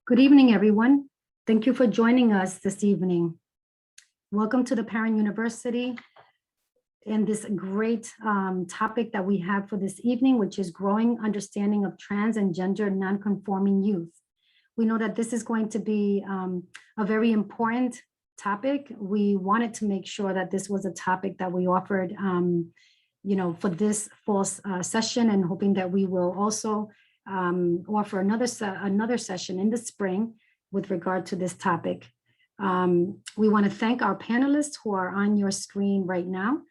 Good evening, everyone. Thank you for joining us this evening. Welcome to the Parent University and this great topic that we have for this evening, which is growing understanding of trans and gender non-conforming youth. We know that this is going to be a very important topic. We wanted to make sure that this was a topic that we offered for this fall session, and hoping that we will also offer another session in the spring with regard to this topic. We want to thank our panelists who are on your screen right now,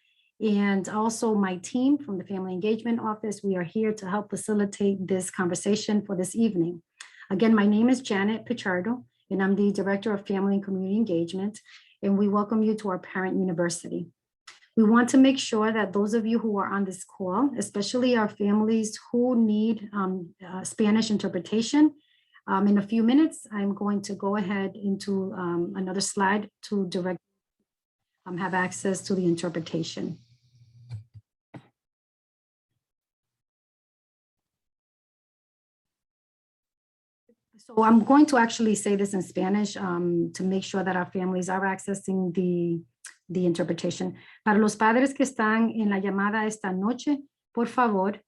and also my team from the Family Engagement Office. We are here to help facilitate this conversation for this evening. Again, my name is Janet Pichardo, and I'm the Director of Family and Community Engagement, and we welcome you to our Parent University. We want to make sure that those of you who are on this call, especially our families who need Spanish interpretation, in a few minutes, I'm going to go ahead into another slide to direct have access to the interpretation. So I'm going to actually say this in Spanish to make sure that our families are accessing the interpretation. Para los padres que están en la llamada esta noche, por favor,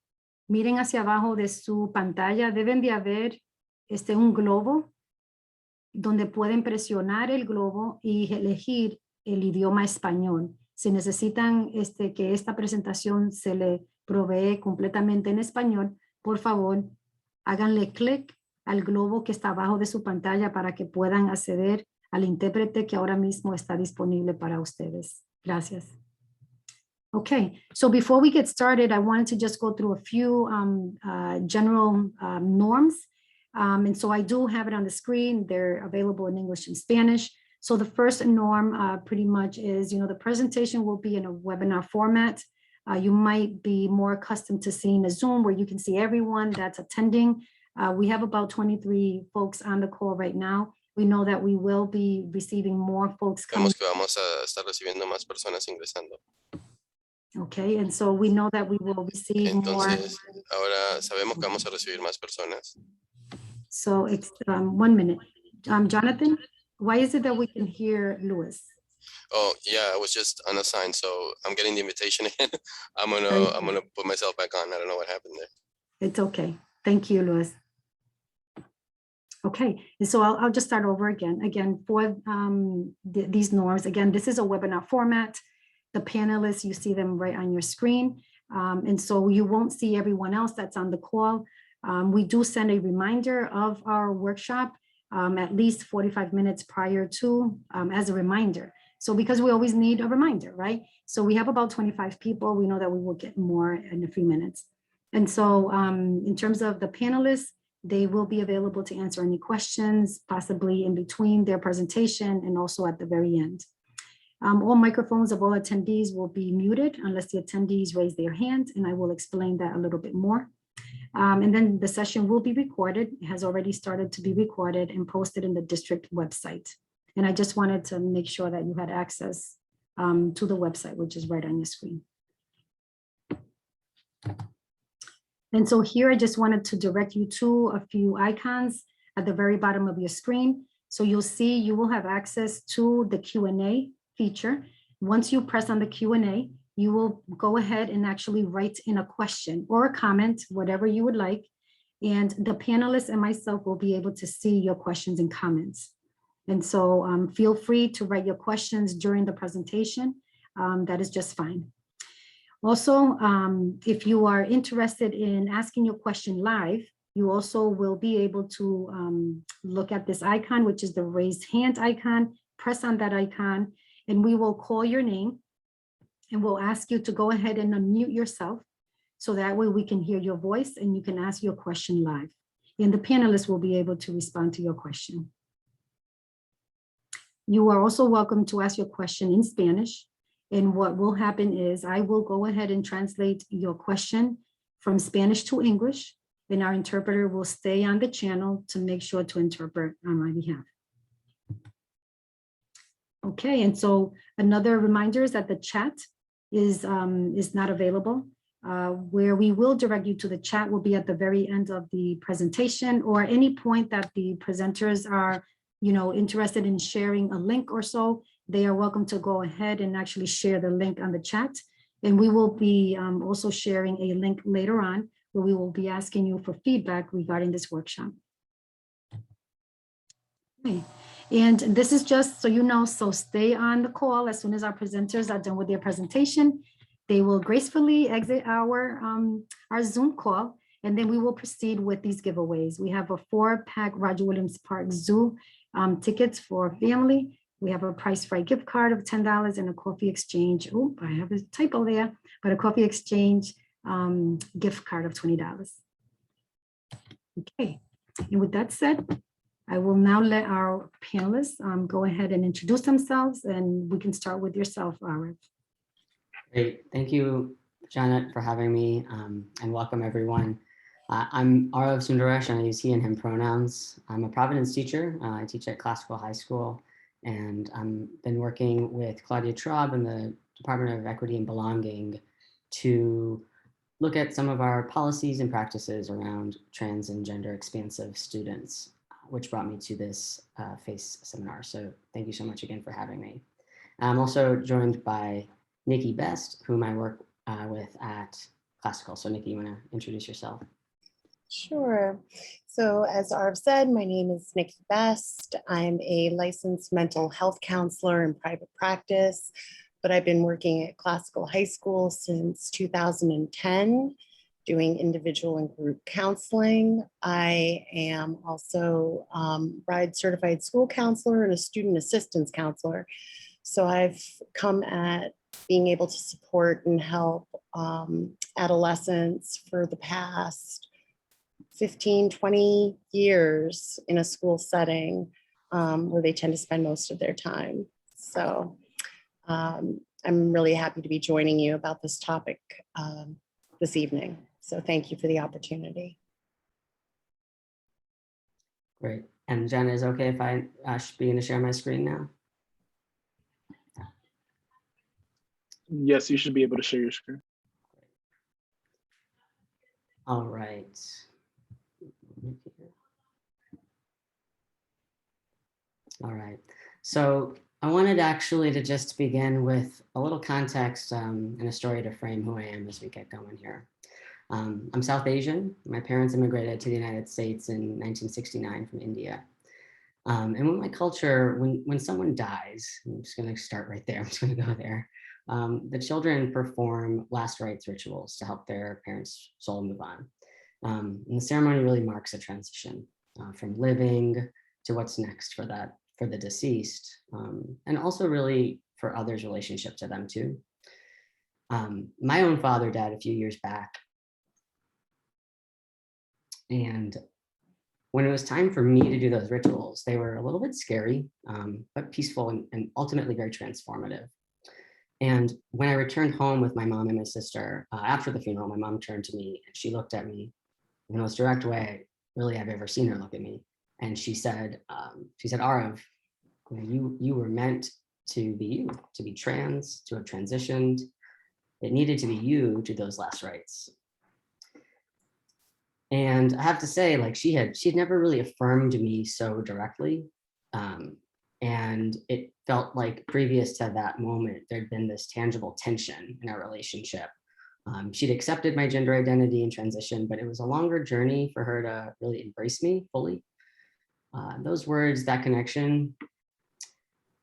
miren hacia abajo de su pantalla. Deben de haber un globo donde pueden presionar el globo y elegir el idioma español. Si necesitan que esta presentación se le provee completamente en español, por favor, háganle clic al globo que está abajo de su pantalla para que puedan acceder al intérprete que ahora mismo está disponible para ustedes. Gracias. Okay, so before we get started, I wanted to just go through a few general norms. And so I do have it on the screen. They're available in English and Spanish. So the first norm pretty much is, the presentation will be in a webinar format. You might be more accustomed to seeing a Zoom where you can see everyone that's attending. We have about 23 folks on the call right now. We know that we will be receiving more folks coming. Vamos a estar recibiendo más personas ingresando. Okay, and so we know that we will receive Entonces, ahora sabemos que vamos a recibir más personas. So it's 1 minute. Jonathan, why is it that we can hear Louis? Oh yeah, I was just unassigned, so I'm getting the invitation again. I'm gonna put myself back on. I don't know what happened there. It's okay. Thank you, Louis. Okay, and so I'll just start over again. Again, for these norms, again, this is a webinar format. The panelists, you see them right on your screen. And so you won't see everyone else that's on the call. We do send a reminder of our workshop at least 45 minutes prior to, as a reminder. So because we always need a reminder, right? So we have about 25 people. We know that we will get more in a few minutes. And so in terms of the panelists, they will be available to answer any questions, possibly in between their presentation and also at the very end. All microphones of all attendees will be muted unless the attendees raise their hand, and I will explain that a little bit more. And then the session will be recorded. It has already started to be recorded and posted in the district website. And I just wanted to make sure that you had access to the website, which is right on your screen. And so here I just wanted to direct you to a few icons at the very bottom of your screen. So you'll see you will have access to the Q&A feature. Once you press on the Q&A, you will go ahead and actually write in a question or a comment, whatever you would like. And the panelists and myself will be able to see your questions and comments. And so feel free to write your questions during the presentation. That is just fine. Also, if you are interested in asking your question live, you also will be able to look at this icon, which is the raised hand icon. Press on that icon, and we will call your name, and we'll ask you to go ahead and unmute yourself, so that way we can hear your voice and you can ask your question live. And the panelists will be able to respond to your question. You are also welcome to ask your question in Spanish. And what will happen is I will go ahead and translate your question from Spanish to English, and our interpreter will stay on the channel to make sure to interpret on my behalf. Okay, and so another reminder is that the chat is not available. where we will direct you to the chat will be at the very end of the presentation, or any point that the presenters are, interested in sharing a link or so, they are welcome to go ahead and actually share the link on the chat. And we will be also sharing a link later on where we will be asking you for feedback regarding this workshop. Okay. And this is just so you know, so stay on the call. As soon as our presenters are done with their presentation, they will gracefully exit our Zoom call, and then we will proceed with these giveaways. We have a 4-pack Roger Williams Park Zoo tickets for family. We have a Price Right gift card of $10 and a coffee exchange. Oh, I have a typo there, but a coffee exchange gift card of $20. Okay, and with that said, I will now let our panelists go ahead and introduce themselves, and we can start with yourself, Arav. Great, thank you, Janet, for having me, and welcome everyone. I'm Arav Sundaresh, and I use he and him pronouns. I'm a Providence teacher. I teach at Classical High School, and I've been working with Claudia Traub in the Department of Equity and Belonging to look at some of our policies and practices around trans and gender expansive students, which brought me to this FACE seminar. So thank you so much again for having me. I'm also joined by Nikki Best, whom I work with at Classical. So Nikki, you want to introduce yourself? Sure. So as Arv said, my name is Nikki Best. I'm a licensed mental health counselor in private practice, but I've been working at Classical High School since 2010, doing individual and group counseling. I am also RIDE certified school counselor and a student assistance counselor. So I've come at being able to support and help adolescents for the past 15, 20 years in a school setting where they tend to spend most of their time. So I'm really happy to be joining you about this topic this evening. So thank you for the opportunity. Great. And Jen, is it okay if I should begin to share my screen now? Yes, you should be able to share your screen. All right. All right. So I wanted actually to just begin with a little context and a story to frame who I am as we get going here. I'm South Asian. My parents immigrated to the United States in 1969 from India. And when my culture, when someone dies, I'm just going to start right there. I'm just going to go there. The children perform last rites rituals to help their parents' soul move on. And the ceremony really marks a transition from living to what's next for the deceased, and also really for others' relationship to them too. My own father died a few years back. And when it was time for me to do those rituals, they were a little bit scary, but peaceful and ultimately very transformative. And when I returned home with my mom and my sister, after the funeral, my mom turned to me and she looked at me in the most direct way really I've ever seen her look at me. And she said, Arav, you were meant to be you, to be trans, to have transitioned. It needed to be you to those last rites. And I have to say, like she'd never really affirmed me so directly. And it felt like previous to that moment, there'd been this tangible tension in our relationship. She'd accepted my gender identity and transition, but it was a longer journey for her to really embrace me fully. Those words, that connection,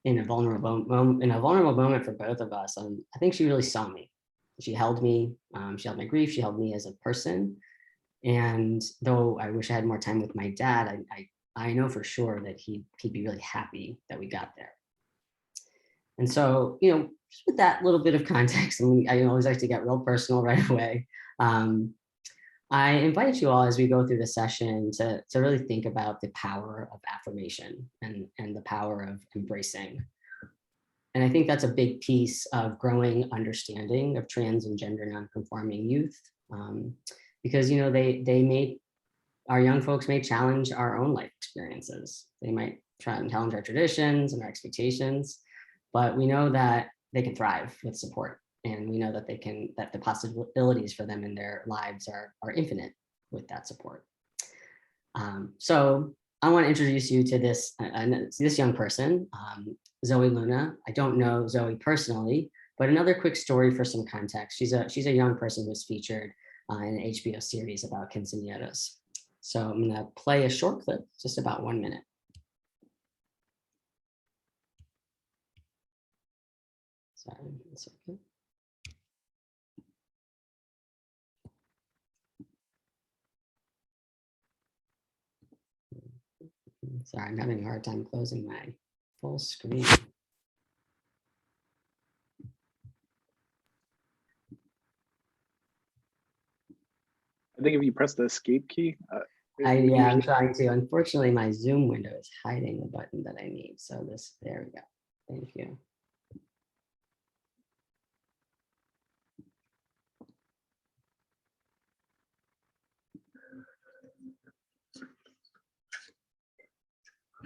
in a vulnerable moment for both of us, I think she really saw me. She held me. She held my grief. She held me as a person. And though I wish I had more time with my dad, I know for sure that he'd be really happy that we got there. And so, just with that little bit of context, and I always like to get real personal right away. I invite you all as we go through the session to really think about the power of affirmation and the power of embracing. And I think that's a big piece of growing understanding of trans and gender nonconforming youth. Because our young folks may challenge our own life experiences. They might try and challenge our traditions and our expectations, but we know that they can thrive with support And we know that that the possibilities for them in their lives are infinite with that support. So I want to introduce you to this young person, Zoe Luna. I don't know Zoe personally, but another quick story for some context. She's a young person who's featured in an HBO series about quinceañeras. So I'm going to play a short clip, just about 1 minute. Sorry, 1 second. Sorry, I'm having a hard time closing my full screen. I think if you press the escape key. Yeah, I'm trying to. Unfortunately, my Zoom window is hiding the button that I need. So there we go. Thank you.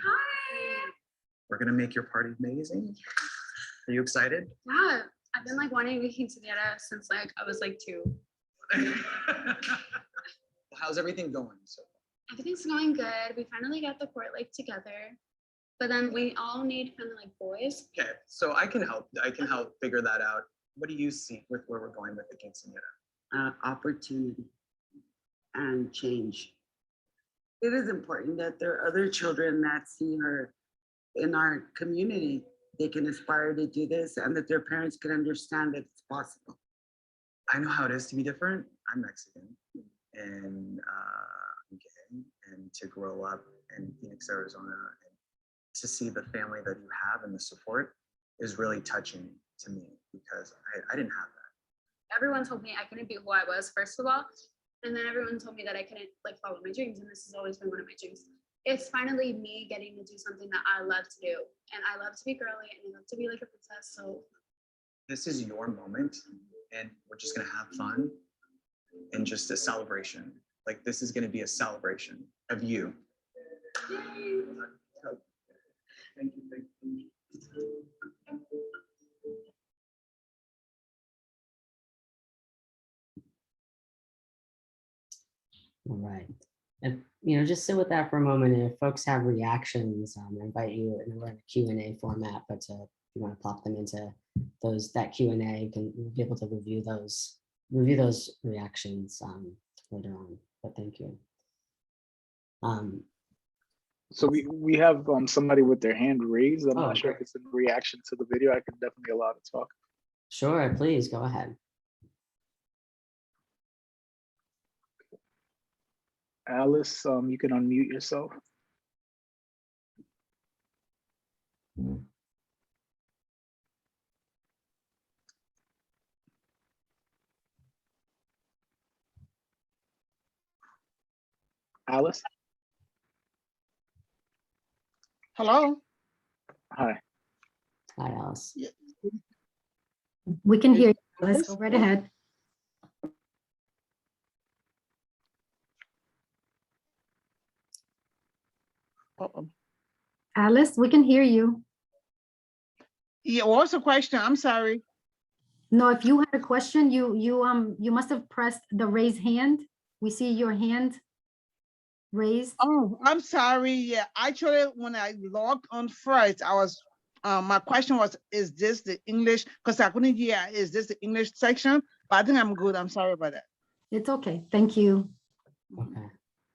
Hi. We're gonna make your party amazing. Are you excited? Yeah, I've been like wanting to be quinceañera since like I was like 2. How's everything going? So Everything's going good. We finally got the court like together, but then we all need kind of like boys. okay, so I can help. I can help figure that out. What do you see with where we're going with the quinceañera? Opportunity and change. It is important that there are other children that see her in our community. They can aspire to do this and that their parents can understand that it's possible. I know how it is to be different. I'm Mexican and I'm gay, and to grow up in Phoenix, Arizona, and to see the family that you have and the support is really touching to me because I didn't have that. Everyone told me I couldn't be who I was, first of all, and then everyone told me that I couldn't like follow my dreams, and this has always been one of my dreams. It's finally me getting to do something that I love to do, and I love to be girly and I love to be like a princess. So This is your moment, and we're just gonna have fun and just a celebration. Like this is gonna be a celebration of you. yay. Thank you. Thank you. All right. And, just sit with that for a moment. And if folks have reactions, I invite you, and we're in a Q&A format, but if you want to pop them into that Q&A, you can be able to review those reactions later on. But thank you. So we have somebody with their hand raised. I'm Oh, not sure great. if it's in reaction to the video. I can definitely allow to talk. Sure, please go ahead. Alice, you can unmute yourself. Alice, Hello? hi. Hi, Alice. We can hear you. Let's go right ahead. Uh-oh. Alice, we can hear you. Yeah, what was the question? I'm sorry. No, if you had a question, you must have pressed the raise hand. We see your hand raised. Oh, I'm sorry. Yeah, actually, when I logged on first, I was, my question was, is this the English? Because I couldn't hear, is this the English section? But I think I'm good. I'm sorry about that. It's okay. Thank you. Okay,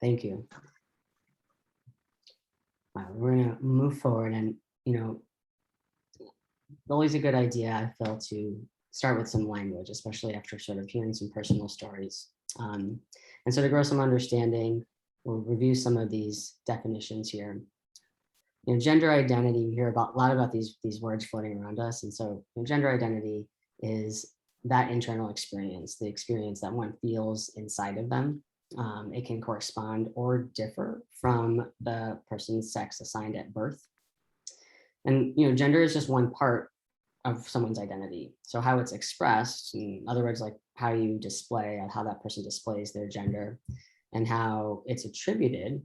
thank you. All right, we're gonna move forward, and always a good idea, I feel, to start with some language, especially after sort of hearing some personal stories. And so to grow some understanding, we'll review some of these definitions here. Gender identity, we hear a lot about these words floating around us. And so gender identity is that internal experience, the experience that one feels inside of them. It can correspond or differ from the person's sex assigned at birth. And gender is just one part of someone's identity. So how it's expressed, in other words, like how you display, how that person displays their gender, and how it's attributed.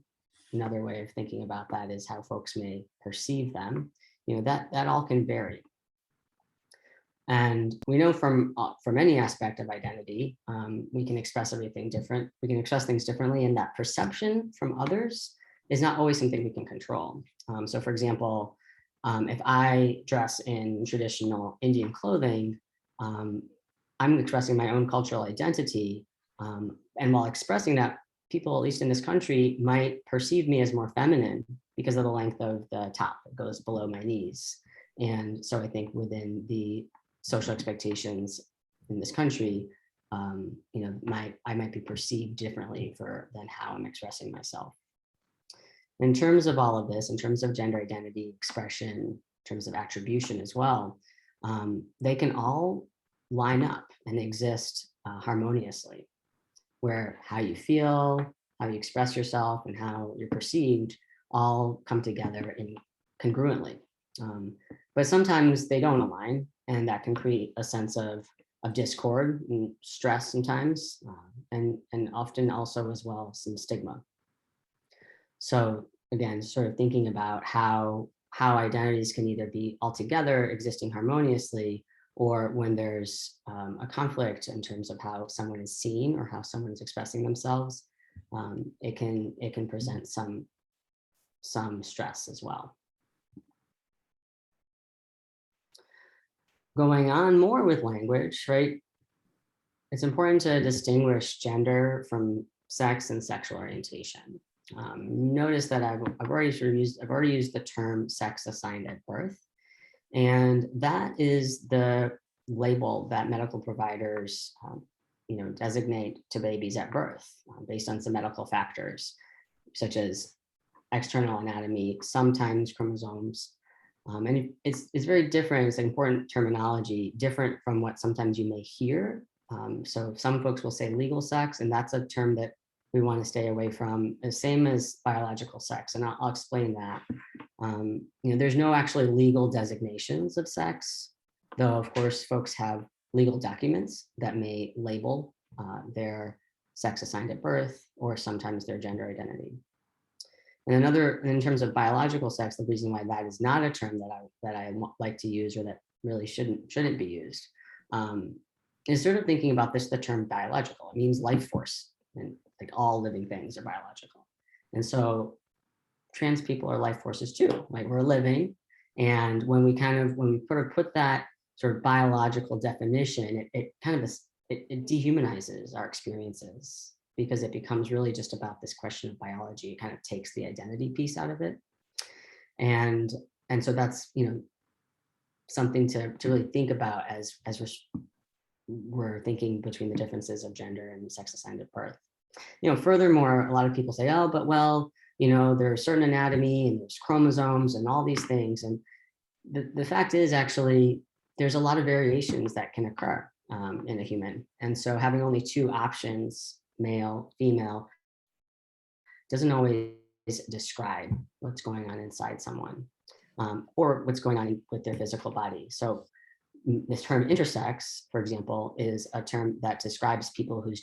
Another way of thinking about that is how folks may perceive them. That all can vary. And we know from any aspect of identity, we can express everything different. We can express things differently, and that perception from others is not always something we can control. So for example, if I dress in traditional Indian clothing, I'm expressing my own cultural identity. And while expressing that, people, at least in this country, might perceive me as more feminine because of the length of the top that goes below my knees. And so I think within the social expectations in this country, you know, I might be perceived differently than how I'm expressing myself. In terms of all of this, in terms of gender identity, expression, in terms of attribution as well, they can all line up and exist harmoniously, where how you feel, how you express yourself, and how you're perceived all come together congruently. But sometimes they don't align, and that can create a sense of discord and stress sometimes, and often also as well some stigma. So again, sort of thinking about how identities can either be altogether existing harmoniously, or when there's a conflict in terms of how someone is seen or how someone is expressing themselves, it can present some stress as well. Going on more with language, right? It's important to distinguish gender from sex and sexual orientation. Notice that I've already used the term sex assigned at birth, and that is the label that medical providers, designate to babies at birth based on some medical factors, such as external anatomy, sometimes chromosomes. And it's very different. It's an important terminology, different from what sometimes you may hear. So some folks will say legal sex, and that's a term that we want to stay away from, the same as biological sex. And I'll explain that. There's no actually legal designations of sex, though of course folks have legal documents that may label their sex assigned at birth, or sometimes their gender identity. And in terms of biological sex, the reason why that is not a term that I like to use, or that really shouldn't be used, is sort of thinking about the term biological. It means life force, and like all living things are biological. And so trans people are life forces too, like we're living. And when we put that sort of biological definition, it dehumanizes our experiences, because it becomes really just about this question of biology. It kind of takes the identity piece out of it. And so that's, something to really think about as we're thinking between the differences of gender and sex assigned at birth. Furthermore, a lot of people say, oh, but well, there's certain anatomy and there's chromosomes and all these things. And the fact is, actually, there's a lot of variations that can occur in a human. And so having only two options, male, female, doesn't always describe what's going on inside someone, or what's going on with their physical body. So this term intersex, for example, is a term that describes people whose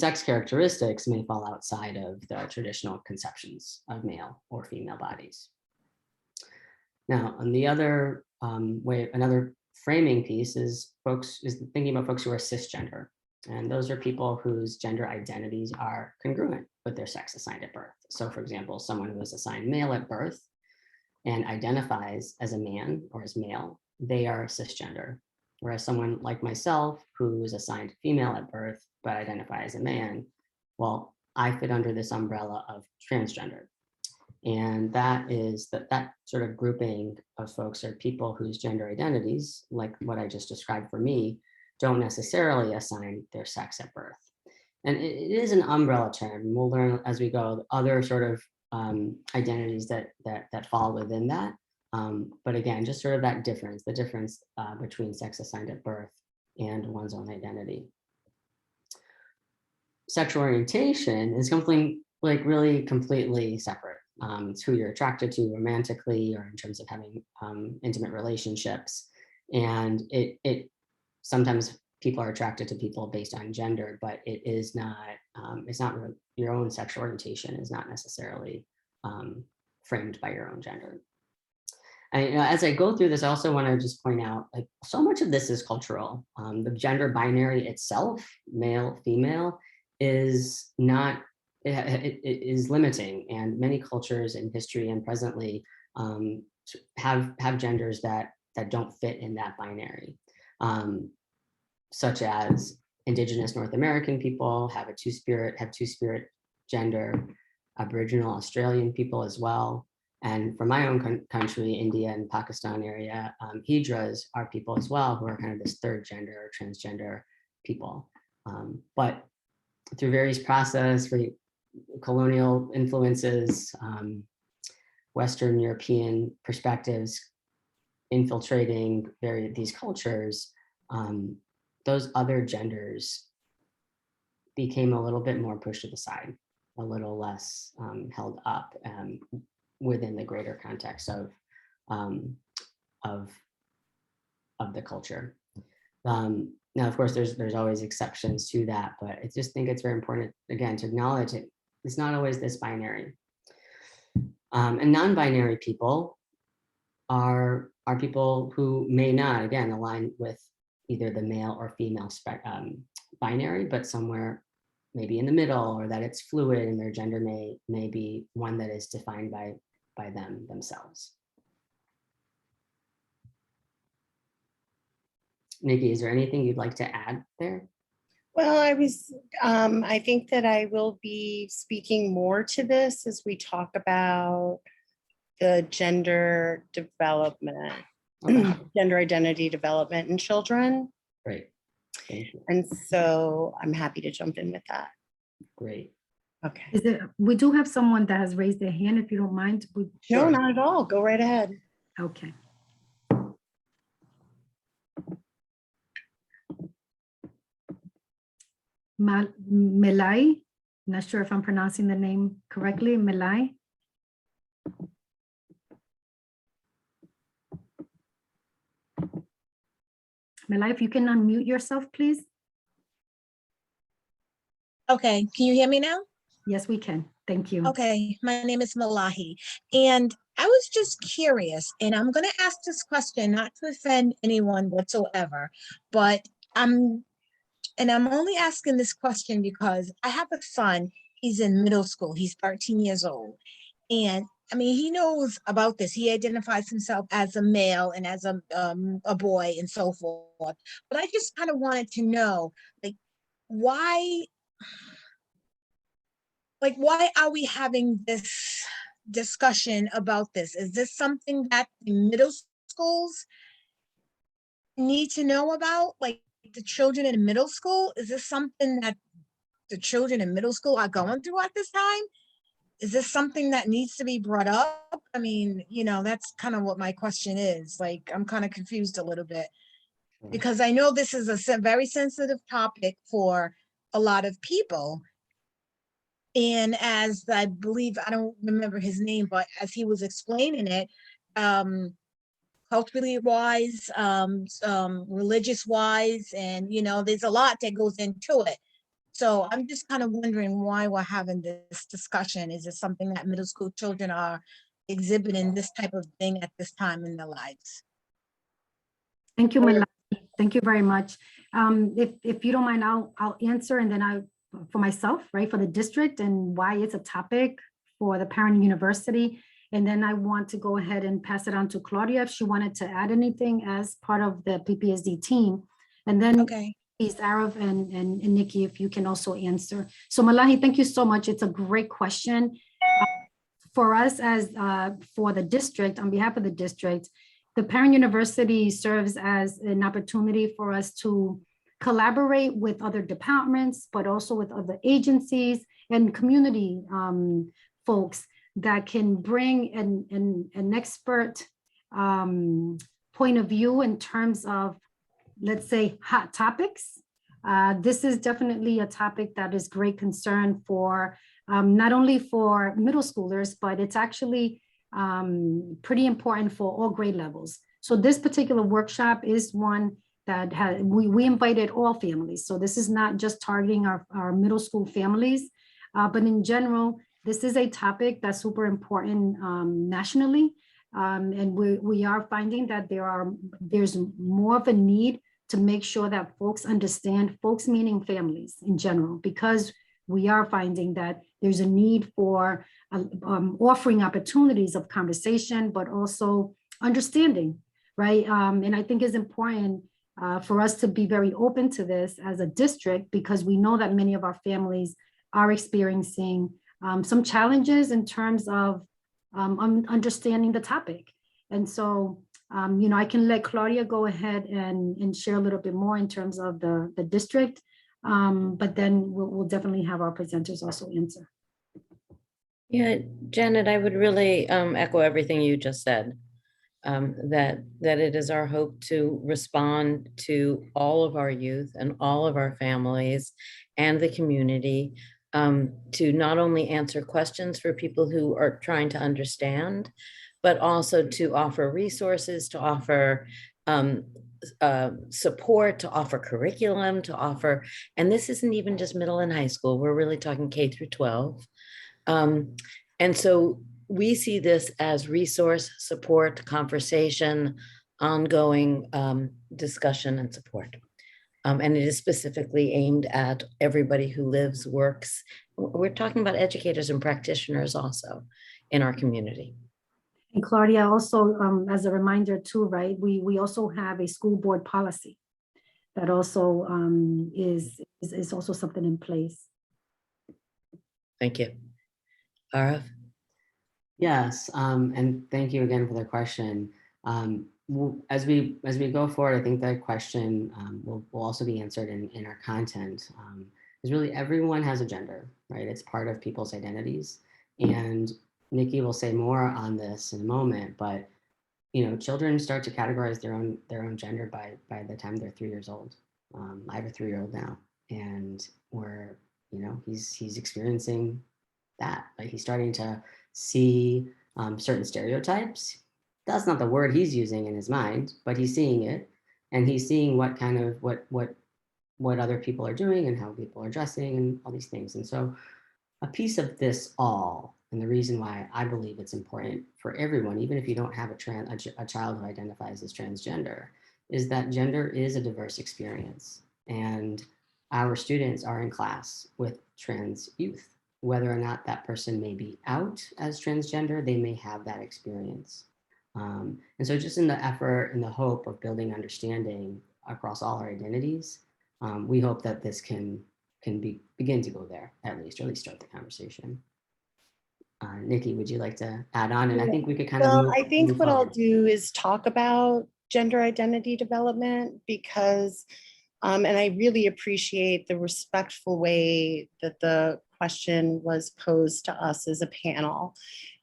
sex characteristics may fall outside of the traditional conceptions of male or female bodies. Now, on the other another framing piece is thinking about folks who are cisgender. And those are people whose gender identities are congruent with their sex assigned at birth. So for example, someone who is assigned male at birth and identifies as a man or as male, they are cisgender. Whereas someone like myself, who is assigned female at birth, but identifies as a man, well, I fit under this umbrella of transgender. And that is that sort of grouping of folks are people whose gender identities, like what I just described for me, don't necessarily assign their sex at birth. And it is an umbrella term. We'll learn as we go other sort of identities that fall within that. But again, just sort of that difference, the difference between sex assigned at birth and one's own identity. Sexual orientation is something like really completely separate. It's who you're attracted to romantically, or in terms of having intimate relationships. And it sometimes people are attracted to people based on gender, but it is not, it's not your own sexual orientation is not necessarily framed by your own gender. And as I go through this, I also want to just point out, like, so much of this is cultural. The gender binary itself, male, female, is not, it is limiting, and many cultures in history and presently have genders that don't fit in that binary, such as Indigenous North American people have two-spirit gender, Aboriginal Australian people as well. And from my own country, India and Pakistan area, Hijras are people as well who are kind of this third gender or transgender people. But through various process, colonial influences, Western European perspectives infiltrating these cultures, those other genders became a little bit more pushed to the side, a little less held up within the greater context of the culture. Now, of course, there's always exceptions to that, but I just think it's very important, again, to acknowledge it. It's not always this binary. And non-binary people are people who may not, again, align with either the male or female binary, but somewhere maybe in the middle, or that it's fluid and their gender may be one that is defined by themselves. Nikki, is there anything you'd like to add there? Well, I think that I will be speaking more to this as we talk about the gender development, Okay. gender identity development in children. Great. Thank you. And so I'm happy to jump in with that. Great. Okay. We do have someone that has raised their hand, if you don't mind. No, not at all. Go right ahead. Okay. Melai, not sure if I'm pronouncing the name correctly. Melai. Melai, if you can unmute yourself, please. Okay, can you hear me now? Yes, we can. Thank you. Okay, my name is Malahi, and I was just curious, and I'm going to ask this question not to offend anyone whatsoever, but I'm only asking this question because I have a son. He's in middle school. He's 13 years old, and I mean, he knows about this. He identifies himself as a male and as a boy and so forth. But I just kind of wanted to know, like, why are we having this discussion about this? Is this something that the middle schools need to know about? Like, the children in middle school? Is this something that the children in middle school are going through at this time? Is this something that needs to be brought up? I mean, that's kind of what my question is. Like, I'm kind of confused a little bit because I know this is a very sensitive topic for a lot of people. And as I believe, I don't remember his name, but as he was explaining it, culturally wise, religious wise, and there's a lot that goes into it. So I'm just kind of wondering why we're having this discussion. Is it something that middle school children are exhibiting this type of thing at this time in their lives? Thank you, Melai. Thank you very much. If you don't mind, I'll answer, and then for myself, right, for the district and why it's a topic for the Parent University. And then I want to go ahead and pass it on to Claudia if she wanted to add anything as part of the PPSD team. And then please, Arav and Nikki, if you can also answer. So Malahi, thank you so much. It's a great question. For us as for the district, on behalf of the district, the Parent University serves as an opportunity for us to collaborate with other departments, but also with other agencies and community folks that can bring an expert point of view in terms of, let's say, hot topics. This is definitely a topic that is great concern for not only for middle schoolers, but it's actually pretty important for all grade levels. So this particular workshop is one that we invited all families. So this is not just targeting our middle school families, but in general, this is a topic that's super important nationally. And we are finding that there's more of a need to make sure that folks understand, folks meaning families in general, because we are finding that there's a need for offering opportunities of conversation, but also understanding, right? And I think it's important for us to be very open to this as a district, because we know that many of our families are experiencing some challenges in terms of understanding the topic. And so, I can let Claudia go ahead and share a little bit more in terms of the district, but then we'll definitely have our presenters also answer. Yeah, Janet, I would really echo everything you just said. That it is our hope to respond to all of our youth and all of our families and the community, to not only answer questions for people who are trying to understand, but also to offer resources, to offer support, to offer curriculum, to offer, and this isn't even just middle and high school, we're really talking K through 12. And so we see this as resource, support, conversation, ongoing discussion and support. And it is specifically aimed at everybody who lives, works. We're talking about educators and practitioners also in our community. And Claudia, also as a reminder too, right, we also have a school board policy that also is also something in place. Thank you. Arav? Yes, and thank you again for the question. As we go forward, I think that question will also be answered in our content. Because really everyone has a gender, right? It's part of people's identities. And Nikki will say more on this in a moment, but children start to categorize their own gender by the time they're 3 years old. I have a 3-year-old now, and he's experiencing that. Like, he's starting to see certain stereotypes. That's not the word he's using in his mind, but he's seeing it, and he's seeing what kind of what other people are doing and how people are dressing and all these things. And so a piece of this all, and the reason why I believe it's important for everyone, even if you don't have a child who identifies as transgender, is that gender is a diverse experience. And our students are in class with trans youth. Whether or not that person may be out as transgender, they may have that experience. And so just in the effort and the hope of building understanding across all our identities, we hope that this can begin to go there, at least, or at least start the conversation. Nikki, would you like to add on? And I think we could kind of move. I think what I'll do is talk about gender identity development, because, and I really appreciate the respectful way that the question was posed to us as a panel.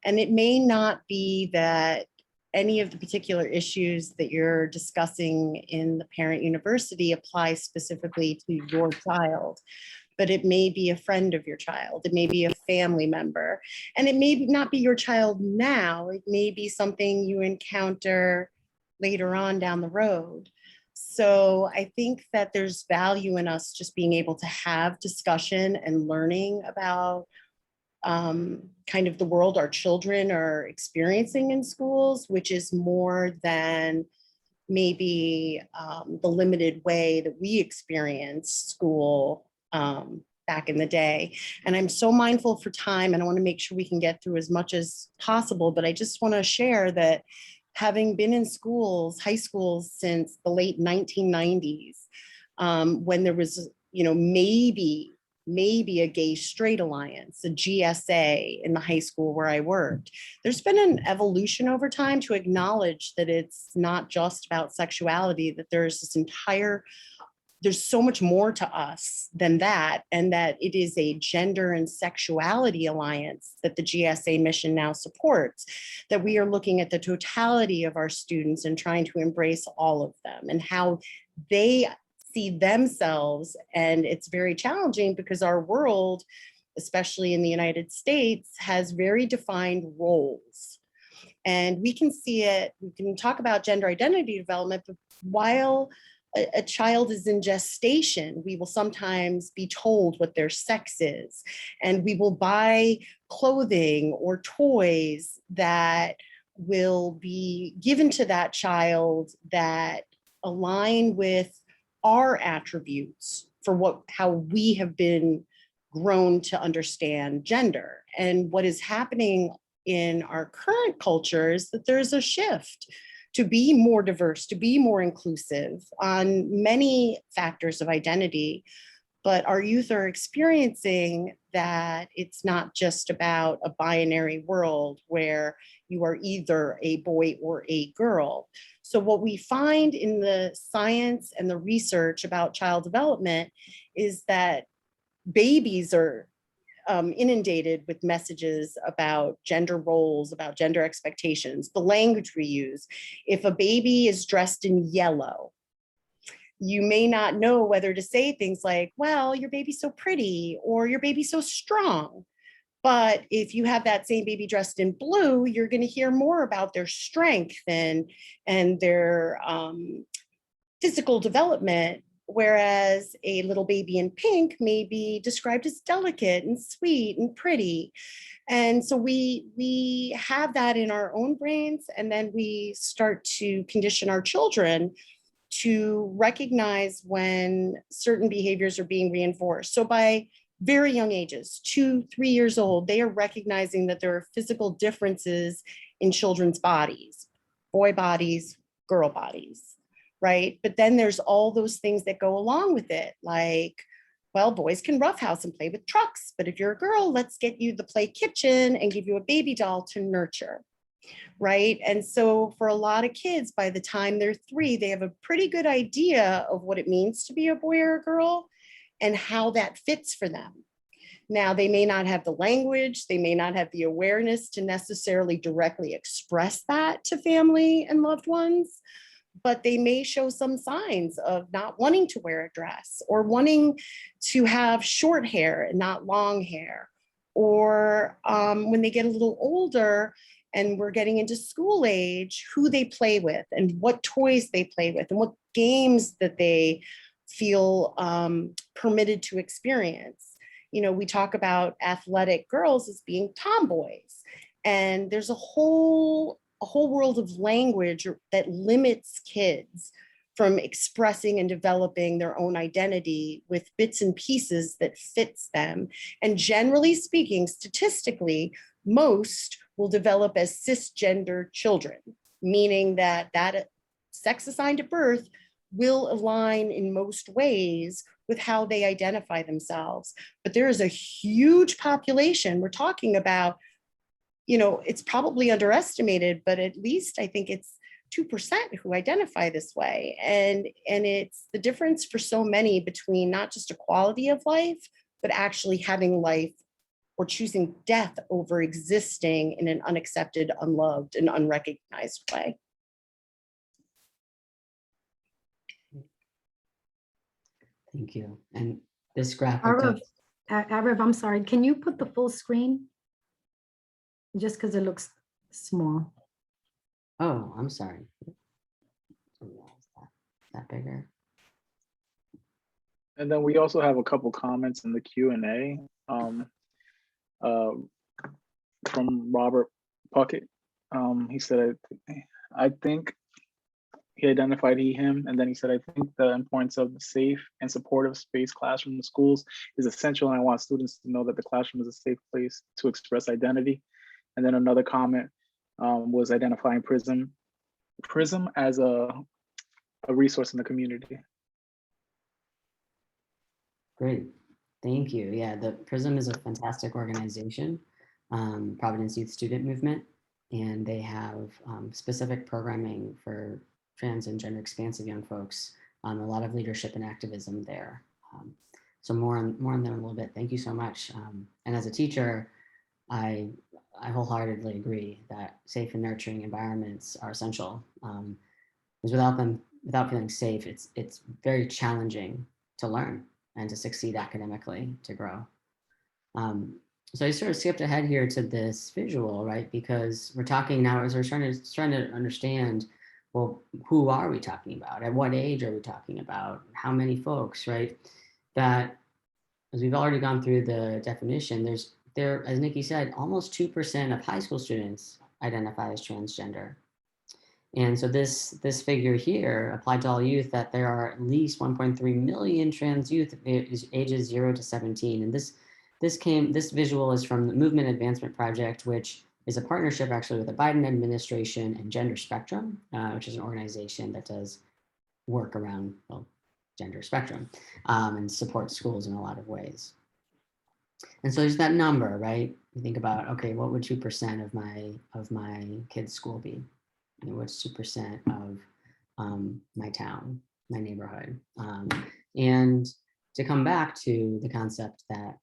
And it may not be that any of the particular issues that you're discussing in the Parent University apply specifically to your child, but it may be a friend of your child, it may be a family member, and it may not be your child now, it may be something you encounter later on down the road. So I think that there's value in us just being able to have discussion and learning about kind of the world our children are experiencing in schools, which is more than maybe the limited way that we experienced school back in the day. And I'm so mindful for time, and I want to make sure we can get through as much as possible, but I just want to share that having been in schools, high schools, since the late 1990s, when there was, maybe a gay straight alliance, a GSA in the high school where I worked, there's been an evolution over time to acknowledge that it's not just about sexuality, that there's so much more to us than that, and that it is a gender and sexuality alliance that the GSA mission now supports, that we are looking at the totality of our students and trying to embrace all of them and how they see themselves. And it's very challenging because our world, especially in the United States, has very defined roles. And we can see it, we can talk about gender identity development, but while a child is in gestation, we will sometimes be told what their sex is, and we will buy clothing or toys that will be given to that child that align with our attributes for how we have been grown to understand gender. And what is happening in our current culture is that there's a shift to be more diverse, to be more inclusive on many factors of identity. But our youth are experiencing that it's not just about a binary world where you are either a boy or a girl. So what we find in the science and the research about child development is that babies are inundated with messages about gender roles, about gender expectations, the language we use. If a baby is dressed in yellow, you may not know whether to say things like, well, your baby's so pretty, or your baby's so strong. But if you have that same baby dressed in blue, you're going to hear more about their strength and their physical development. Whereas a little baby in pink may be described as delicate and sweet and pretty. And so we have that in our own brains, and then we start to condition our children to recognize when certain behaviors are being reinforced. So by very young ages, 2, 3 years old, they are recognizing that there are physical differences in children's bodies, boy bodies, girl bodies, right? But then there's all those things that go along with it, like, well, boys can roughhouse and play with trucks, but if you're a girl, let's get you the play kitchen and give you a baby doll to nurture, right? And so for a lot of kids, by the time they're 3, they have a pretty good idea of what it means to be a boy or a girl and how that fits for them. Now, they may not have the language, they may not have the awareness to necessarily directly express that to family and loved ones, but they may show some signs of not wanting to wear a dress or wanting to have short hair and not long hair. Or when they get a little older and we're getting into school age, who they play with and what toys they play with and what games that they feel permitted to experience. You know, we talk about athletic girls as being tomboys, and there's a whole world of language that limits kids from expressing and developing their own identity with bits and pieces that fits them. And generally speaking, statistically, most will develop as cisgender children, meaning that sex assigned at birth will align in most ways with how they identify themselves. But there is a huge population. We're talking about, you know, it's probably underestimated, but at least I think it's 2% who identify this way. And it's the difference for so many between not just a quality of life, but actually having life or choosing death over existing in an unaccepted, unloved, and unrecognized way. Thank you. And this graphic. Arav, I'm sorry, can you put the full screen? Just because it looks small. Oh, I'm sorry. Is that bigger? And then we also have a couple comments in the Q&A from Robert Puckett. He said, I think he identified he, him, and then he said, I think the importance of the safe and supportive space classroom in schools is essential, and I want students to know that the classroom is a safe place to express identity. And then another comment was identifying PRISM as a resource in the community. Great, thank you. Yeah, the PRISM is a fantastic organization, Providence Youth Student Movement, and they have specific programming for trans and gender expansive young folks, a lot of leadership and activism there. So more on them a little bit. Thank you so much. And as a teacher, I wholeheartedly agree that safe and nurturing environments are essential. Because without feeling safe, it's very challenging to learn and to succeed academically, to grow. So I sort of skipped ahead here to this visual, right? Because we're talking now as we're trying to understand, well, who are we talking about? At what age are we talking about? How many folks, right? That, as we've already gone through the definition, there, as Nikki said, almost 2% of high school students identify as transgender. And so this figure here applied to all youth, that there are at least 1.3 million trans youth ages 0 to 17. And this visual is from the Movement Advancement Project, which is a partnership actually with the Biden administration and Gender Spectrum, which is an organization that does work around, well, gender spectrum, and supports schools in a lot of ways. And so there's that number, right? You think about, okay, what would 2% of my kid's school be? You know, what's 2% of my town, my neighborhood? And to come back to the concept that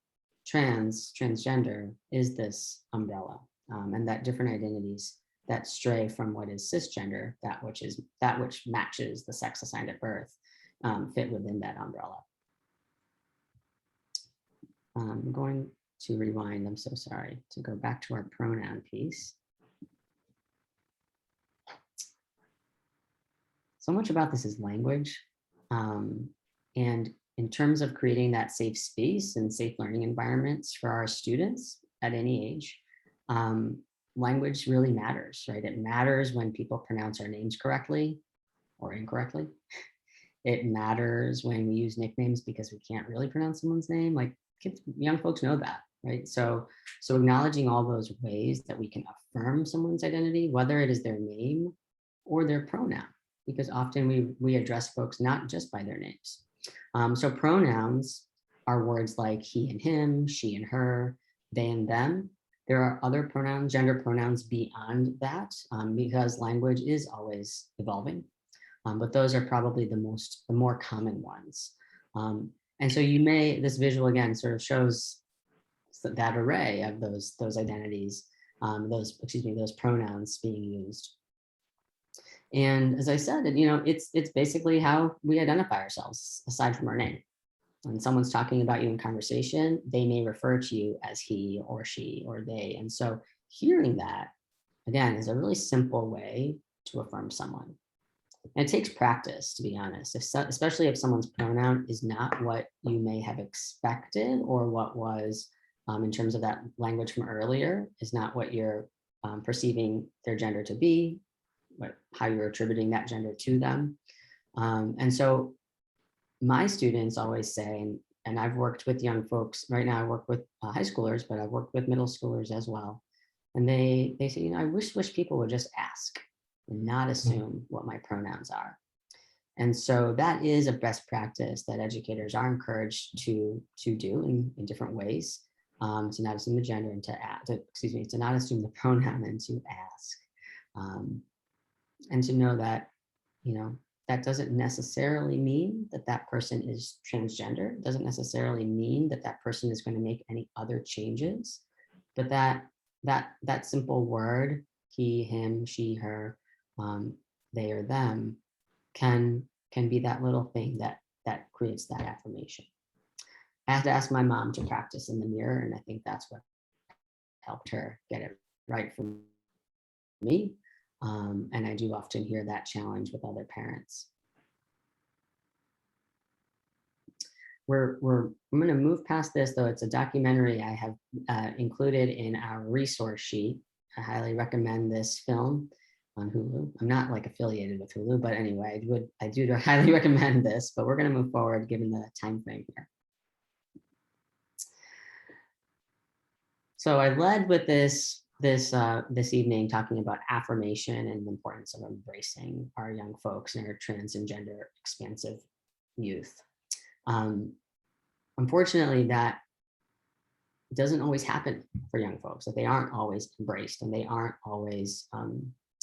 transgender is this umbrella, and that different identities that stray from what is cisgender, that which matches the sex assigned at birth, fit within that umbrella. I'm going to rewind, I'm so sorry, to go back to our pronoun piece. So much about this is language. And in terms of creating that safe space and safe learning environments for our students at any age, language really matters, right? It matters when people pronounce our names correctly or incorrectly. It matters when we use nicknames because we can't really pronounce someone's name. Like kids, young folks know that, right? So acknowledging all those ways that we can affirm someone's identity, whether it is their name or their pronoun, because often we address folks not just by their names. So pronouns are words like he and him, she and her, they and them. There are other pronouns, gender pronouns beyond that, because language is always evolving. But those are probably the more common ones. And so this visual again sort of shows that array of those identities, those pronouns being used. And as I said, it's basically how we identify ourselves aside from our name. When someone's talking about you in conversation, they may refer to you as he or she or they. And so hearing that, again, is a really simple way to affirm someone. And it takes practice, to be honest, especially if someone's pronoun is not what you may have expected, or what was, in terms of that language from earlier, is not what you're perceiving their gender to be, how you're attributing that gender to them. And so my students always say, and I've worked with young folks, right now I work with high schoolers, but I've worked with middle schoolers as well. And they say, I wish people would just ask and not assume what my pronouns are. And so that is a best practice that educators are encouraged to do in different ways, to not assume the gender and to not assume the pronoun and to ask. And to know that, that doesn't necessarily mean that that person is transgender. It doesn't necessarily mean that that person is going to make any other changes, but that simple word, he, him, she, her, they or them, can be that little thing that creates that affirmation. I had to ask my mom to practice in the mirror, and I think that's what helped her get it right for me. And I do often hear that challenge with other parents. I'm going to move past this, though. It's a documentary I have included in our resource sheet. I highly recommend this film on Hulu. I'm not affiliated with Hulu, but anyway, I do highly recommend this. But we're going to move forward given the time frame here. So I led with this evening talking about affirmation and the importance of embracing our young folks and our trans and gender expansive youth. Unfortunately, that doesn't always happen for young folks, that they aren't always embraced and they aren't always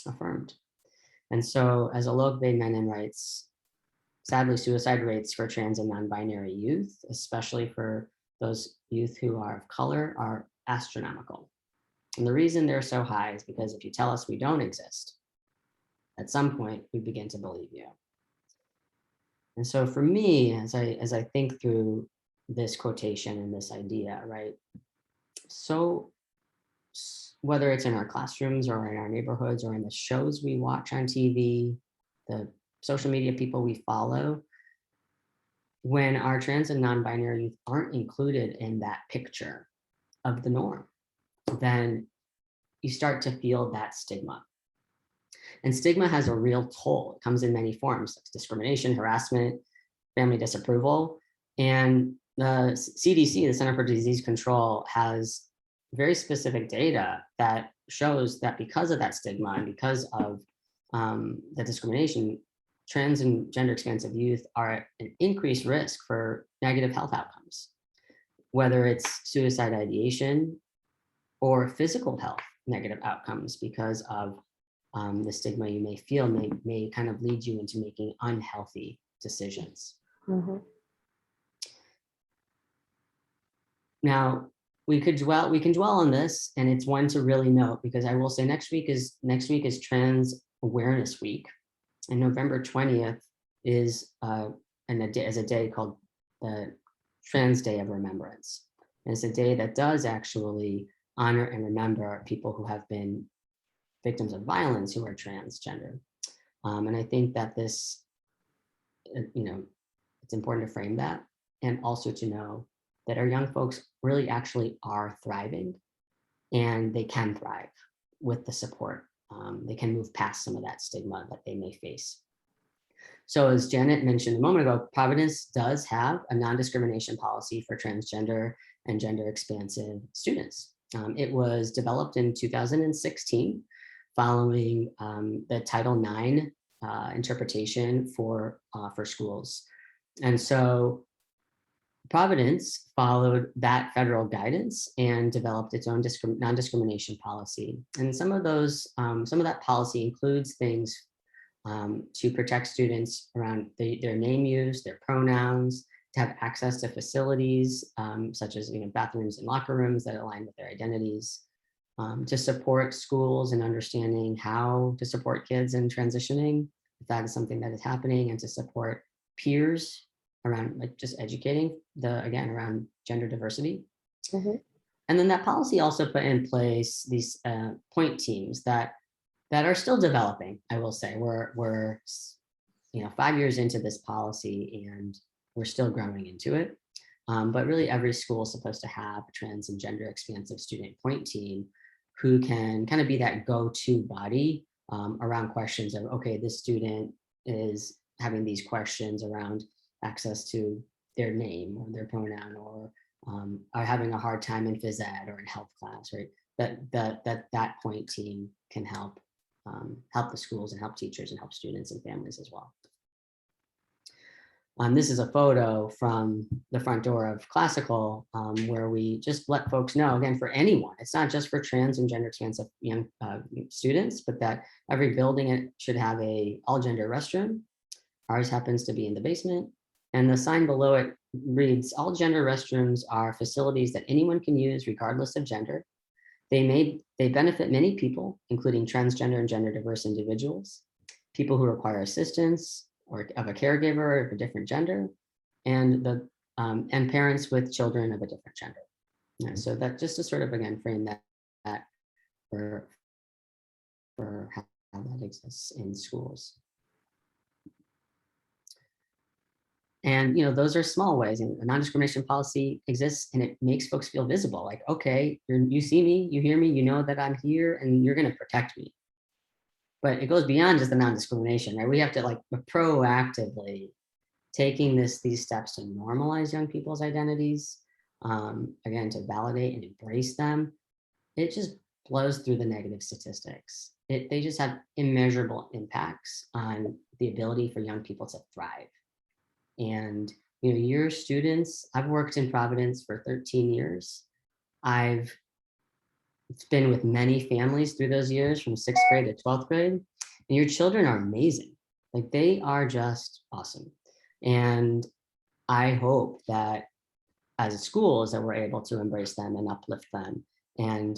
affirmed. And so as Alok Menon writes, sadly, suicide rates for trans and non-binary youth, especially for those youth who are of color, are astronomical. And the reason they're so high is because if you tell us we don't exist, at some point we begin to believe you. And so for me, as I think through this quotation and this idea, right? So whether it's in our classrooms or in our neighborhoods or in the shows we watch on TV, the social media people we follow, when our trans and non-binary youth aren't included in that picture of the norm, then you start to feel that stigma. And stigma has a real toll. It comes in many forms, like discrimination, harassment, family disapproval. And the CDC, the Center for Disease Control, has very specific data that shows that because of that stigma and because of the discrimination, trans and gender expansive youth are at an increased risk for negative health outcomes, whether it's suicide ideation or physical health negative outcomes because of the stigma you may feel may kind of lead you into making unhealthy decisions. Now, we can dwell on this, and it's one to really note, because I will say next week is Trans Awareness Week, and November 20th is a day called the Trans Day of Remembrance. And it's a day that does actually honor and remember people who have been victims of violence who are transgender. And I think that this, it's important to frame that, and also to know that our young folks really actually are thriving, and they can thrive with the support. They can move past some of that stigma that they may face. So as Janet mentioned a moment ago, Providence does have a non-discrimination policy for transgender and gender expansive students. It was developed in 2016 following the Title IX interpretation for schools. And so Providence followed that federal guidance and developed its own non-discrimination policy. And some of that policy includes things to protect students around their name use, their pronouns, to have access to facilities such as bathrooms and locker rooms that align with their identities, to support schools in understanding how to support kids in transitioning, if that is something that is happening, and to support peers around just educating around gender diversity. And then that policy also put in place these point teams that are still developing. I will say we're 5 years into this policy, and we're still growing into it. But really every school is supposed to have a trans and gender expansive student point team who can kind of be that go-to body around questions of, okay, this student is having these questions around access to their name or their pronoun, or are having a hard time in phys ed or in health class, right? That point team can help the schools and help teachers and help students and families as well. This is a photo from the front door of Classical, where we just let folks know, again, for anyone, it's not just for trans and gender expansive young students, but that every building should have a all gender restroom. Ours happens to be in the basement. And the sign below it reads, all gender restrooms are facilities that anyone can use regardless of gender. They benefit many people, including transgender and gender diverse individuals, people who require assistance or of a caregiver of a different gender, and parents with children of a different gender. Yeah, so that just to sort of, again, frame that for how that exists in schools. And those are small ways, and a non-discrimination policy exists, and it makes folks feel visible. Like, okay, you see me, you hear me, you know that I'm here, and you're going to protect me. But it goes beyond just the non-discrimination, right? We have to proactively taking these steps to normalize young people's identities, again, to validate and embrace them. It just blows through the negative statistics. They just have immeasurable impacts on the ability for young people to thrive. And your students, I've worked in Providence for 13 years. I've been with many families through those years, from 6th grade to 12th grade, and your children are amazing. Like, they are just awesome. And I hope that as schools that we're able to embrace them and uplift them. And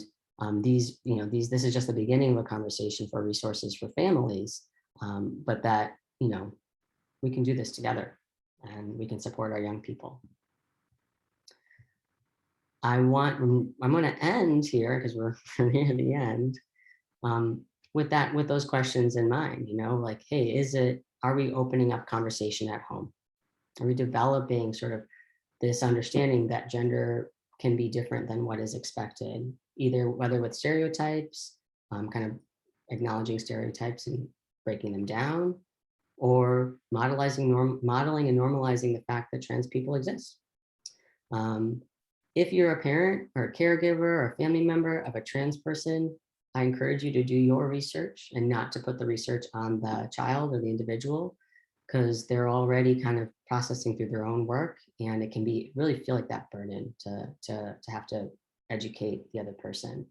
this is just the beginning of a conversation for resources for families, but that, we can do this together, and we can support our young people. I'm going to end here, because we're near the end, with those questions in mind. Like, hey, are we opening up conversation at home? Are we developing sort of this understanding that gender can be different than what is expected, either whether with stereotypes, kind of acknowledging stereotypes and breaking them down, or modeling and normalizing the fact that trans people exist. If you're a parent or a caregiver or a family member of a trans person, I encourage you to do your research and not to put the research on the child or the individual, because they're already kind of processing through their own work, and it can be really feel like that burden to have to educate the other person.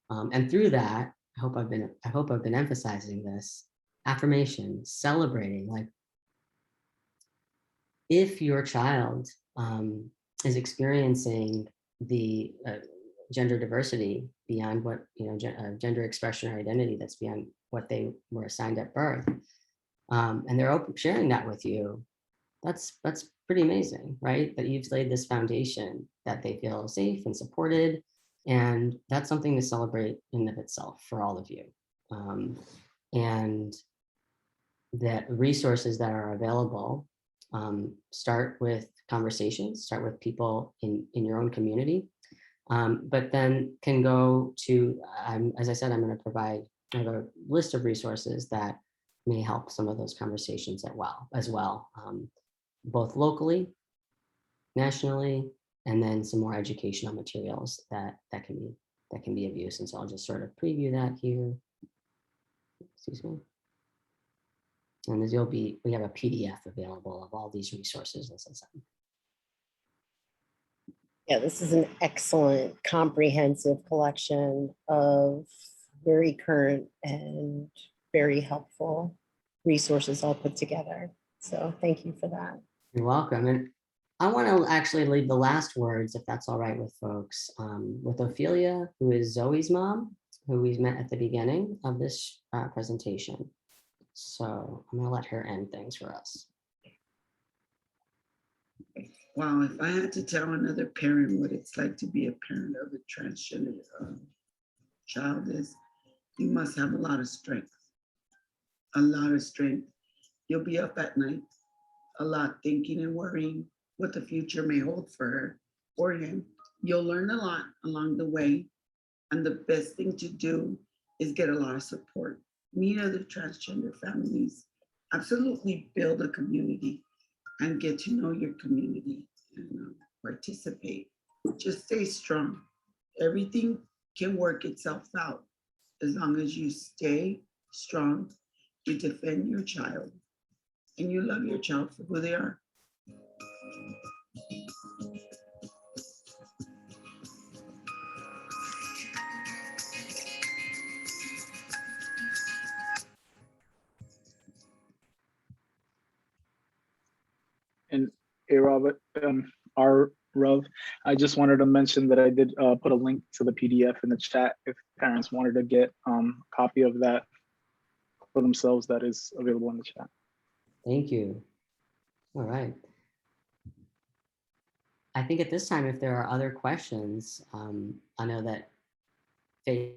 And through that, I hope I've been emphasizing this affirmation, celebrating, like if your child is experiencing the gender diversity beyond what, gender expression or identity that's beyond what they were assigned at birth, and they're sharing that with you, that's pretty amazing, right? That you've laid this foundation that they feel safe and supported, and that's something to celebrate in of itself for all of you. And that resources that are available start with conversations, start with people in your own community, but then can go to, as I said, I'm going to provide I have a list of resources that may help some of those conversations as well, both locally, nationally, and then some more educational materials that can be of use. And so I'll just sort of preview that here. Excuse me. And as we have a PDF available of all these resources, as I said. Yeah, this is an excellent, comprehensive collection of very current and very helpful resources all put together. So thank you for that. You're welcome. And I want to actually leave the last words, if that's all right with folks, with Ophelia, who is Zoe's mom, who we met at the beginning of this presentation. So I'm going to let her end things for us. Wow, if I had to tell another parent what it's like to be a parent of a transgender child is, you must have a lot of strength. A lot of strength. You'll be up at night a lot thinking and worrying what the future may hold for her or him. You'll learn a lot along the way. And the best thing to do is get a lot of support. Meet other transgender families. Absolutely build a community and get to know your community and participate. Just stay strong. Everything can work itself out as long as you stay strong, you defend your child, and you love your child for who they are. And hey, Robert, Rav, I just wanted to mention that I did put a link to the PDF in the chat if parents wanted to get a copy of that for themselves. That is available in the chat. Thank you. All right. I think at this time, if there are other questions, I know that the